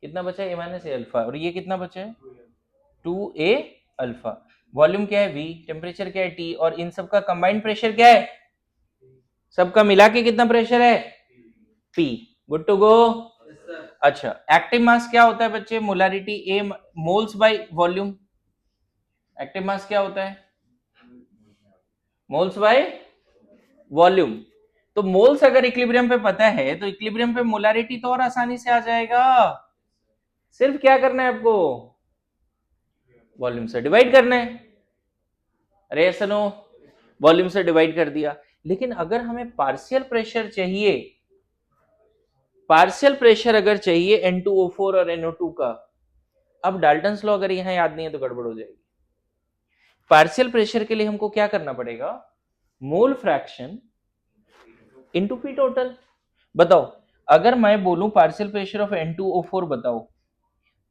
कितना बचा है A माइनस ए अल्फा, और ये कितना बचा है 2A अल्फा। वॉल्यूम क्या है V, टेम्परेचर क्या है T, और इन सब का कंबाइंड प्रेशर क्या है, सबका मिला के कितना प्रेशर है P। गुड टू गो। अच्छा एक्टिव मास क्या होता है बच्चे, molarity A moles by volume. Active mass क्या होता है, मोल्स बाय वॉल्यूम। तो मोल्स अगर इक्विलिब्रियम पे पता है तो इक्विलिब्रियम पे मोलैरिटी तो और आसानी से आ जाएगा। सिर्फ क्या करना है आपको, वॉल्यूम से डिवाइड करना है। अरे ऐसा नो, वॉल्यूम से डिवाइड कर दिया। लेकिन अगर हमें पार्शियल प्रेशर चाहिए, पार्शियल प्रेशर अगर चाहिए N2O4 और NO2 का, अब डाल्टन्स लॉ अगर यहां याद नहीं है तो गड़बड़ हो जाएगी। पार्शियल प्रेशर के लिए हमको क्या करना पड़ेगा, mole fraction into P total. बताओ अगर मैं बोलूं पार्शियल प्रेशर ऑफ N2O4 बताओ,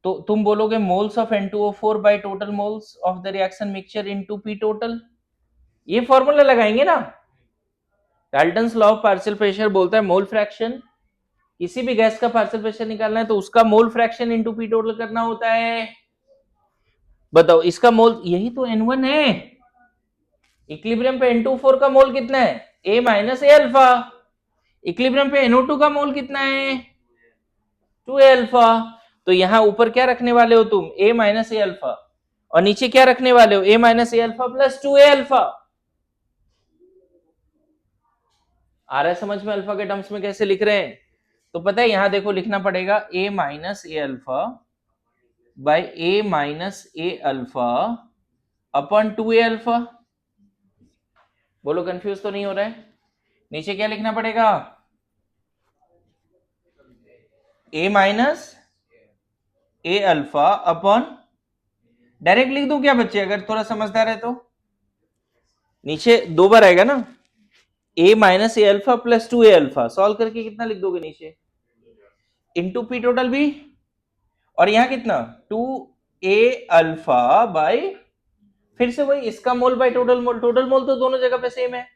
तो तुम बोलोगे moles of N2O4 by total moles of the reaction mixture into P total. ये फॉर्मूला लगाएंगे ना, Dalton's law of partial pressure बोलता है मोल फ्रैक्शन किसी भी गैस का पार्शियल प्रेशर निकालना है तो उसका mole fraction into P total करना होता है। बताओ इसका मोल, यही तो N1 है। इक्विलिब्रियम पे N24 का मोल कितना है? A minus A alpha. Equilibrium पे NO2 का मोल कितना है? 2A alpha. तो यहां ऊपर क्या रखने वाले हो तुम? A माइनस ए अल्फा, और नीचे क्या रखने वाले हो? A minus A alpha plus 2A alpha. आ रहा है समझ में अल्फा के टर्म्स में कैसे लिख रहे हैं? तो पता है यहां देखो लिखना पड़ेगा A minus A alpha by A minus A alpha upon 2A alpha. बोलो कंफ्यूज तो नहीं हो रहा है? नीचे क्या लिखना पड़ेगा? A minus A alpha upon, direct लिख दूं क्या बच्चे अगर थोड़ा समझदार है तो? नीचे दो बार आएगा ना, A minus A alpha plus 2A alpha, solve करके कितना लिख दोगे नीचे? इंटू पी टोटल भी, और यहां कितना? 2A अल्फा बाई, फिर से वही इसका mole by total mole. Total mole तो दोनों जगह पे सेम है।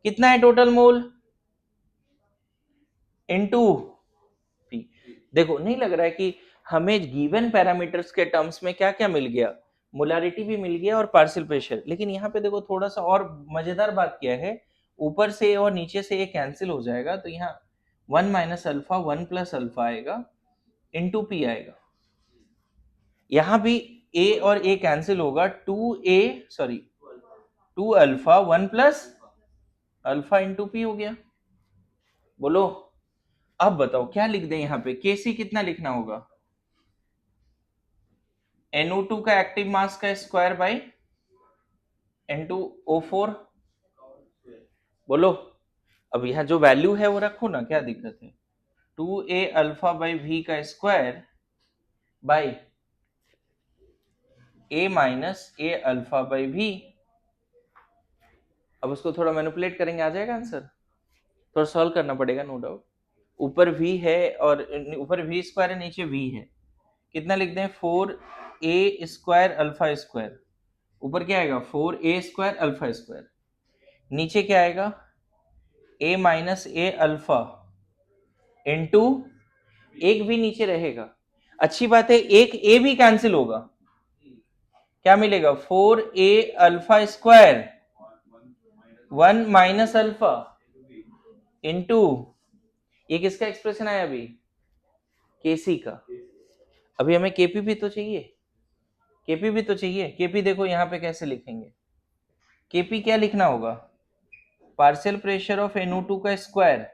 कितना है टोटल मोल? Into P. देखो नहीं लग रहा है कि हमें गिवन पैरामीटर्स के टर्म्स में क्या क्या मिल गया? मोलारिटी भी मिल गया और पार्शियल प्रेशर। लेकिन यहाँ पे देखो थोड़ा सा और मजेदार बात क्या है, ऊपर से और नीचे से ये कैंसिल हो जाएगा, तो यहाँ 1 माइनस अल्फा 1 प्लस अल्फा आएगा इनटू पी आएगा। यहां भी a और a कैंसिल होगा, 2 alpha 1 plus alpha into P हो गया। बोलो अब बताओ क्या लिख दें यहां पे? केसी कितना लिखना होगा? NO2 का एक्टिव मास का स्क्वायर बाई N2O4। बोलो अब यहां जो वैल्यू है वो रखो ना, क्या दिक्कत है? 2A अल्फा बाई V का square by A minus A alpha by V। अब उसको थोड़ा मैनिपुलेट करेंगे, आ जाएगा आंसर। थोड़ा सॉल्व करना पड़ेगा नो डाउट। ऊपर V है और ऊपर V स्क्वायर है, नीचे V है। कितना लिख दें? 4A square alpha square. ऊपर क्या आएगा? 4A square alpha square. नीचे क्या आएगा? A minus A alpha into, एक भी नीचे रहेगा। अच्छी बात है, एक A भी कैंसिल होगा। क्या मिलेगा? 4A alpha square 1 minus alpha into, ये किसका एक्सप्रेशन आया अभी? केसी का। अभी हमें केपी भी तो चाहिए, केपी भी तो चाहिए। केपी देखो यहां पे कैसे लिखेंगे? केपी क्या लिखना होगा? पार्शियल प्रेशर ऑफ NO2 का square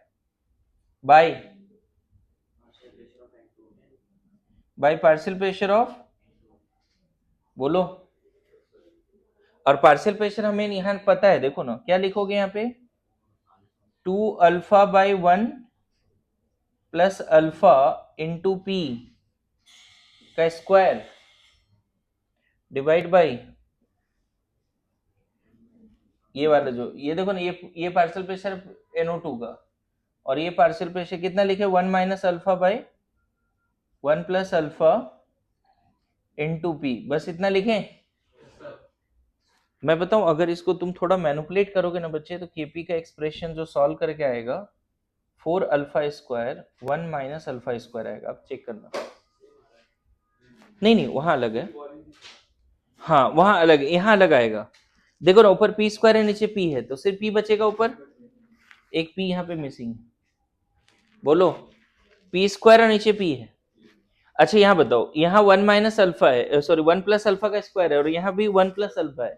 by partial pressure of, बोलो। और पार्शियल प्रेशर हमें यहां पता है, देखो ना क्या लिखोगे यहां पे? 2 alpha by 1 plus alpha into P का स्क्वायर डिवाइड बाई ये वाला, जो ये देखो ना, ये पार्शियल प्रेशर NO2 का, और ये पार्शियल प्रेशर कितना लिखे? 1 minus alpha by 1 plus alpha into P. बस इतना लिखें? मैं बताऊं, अगर इसको तुम थोड़ा मैनिपुलेट करोगे ना बच्चे, तो केपी का एक्सप्रेशन जो सॉल्व करके आएगा 4 alpha square 1 minus alpha square आएगा। आप चेक करना। नहीं वहां अलग है, हाँ वहां अलग है, यहाँ अलग आएगा। देखो ना ऊपर पी स्क्वायर है, नीचे पी है, तो सिर्फ पी बचेगा ऊपर, एक पी यहाँ पे मिसिंग है। बोलो पी स्क्वायर और नीचे पी है। अच्छा यहाँ बताओ, यहाँ 1 माइनस अल्फा है, सॉरी 1 प्लस अल्फा का स्क्वायर है, और यहाँ भी 1 प्लस अल्फा है,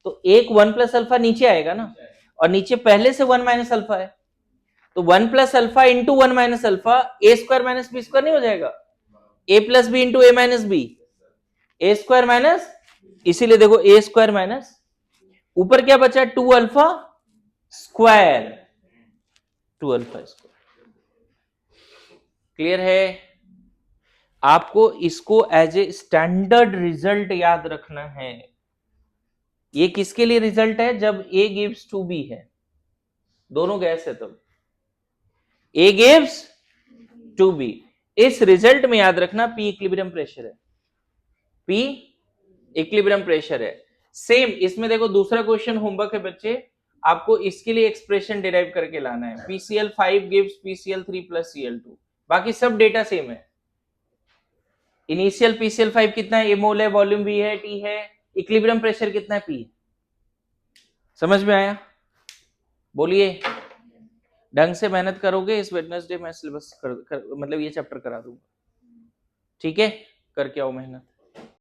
तो एक 1 प्लस अल्फा नीचे आएगा ना, और नीचे पहले से 1 माइनस अल्फा है, तो 1 plus alpha into 1 minus alpha, A square minus B square नहीं हो जाएगा? A plus B into A minus B, A square minus, इसीलिए देखो ए स्क्वायर माइनस, ऊपर क्या बचा? 2 alpha square, 2 alpha square. Clear है? आपको इसको एज ए स्टैंडर्ड रिजल्ट याद रखना है। ये किसके लिए रिजल्ट है? जब A गिव्स टू B है, दोनों गैस है, तब A गिव्स टू B। इस रिजल्ट में याद रखना P इक्विलिब्रियम प्रेशर है, P इक्विलिब्रियम प्रेशर है। सेम इसमें देखो दूसरा क्वेश्चन होमवर्क है बच्चे, आपको इसके लिए एक्सप्रेशन डिराइव करके लाना है। PCl5 gives PCl3 plus Cl2, बाकी सब डेटा सेम है। इनिशियल पीसीएल 5 कितना है, ए मोल है, वॉल्यूम वी है, टी है, इक्विलिब्रियम प्रेशर कितना है, पी। समझ में आया? बोलिए। ढंग से मेहनत करोगे इस वेडनेसडे मैं सिलेबस मतलब ये चैप्टर करा दूंगा। ठीक है, करके आओ मेहनत।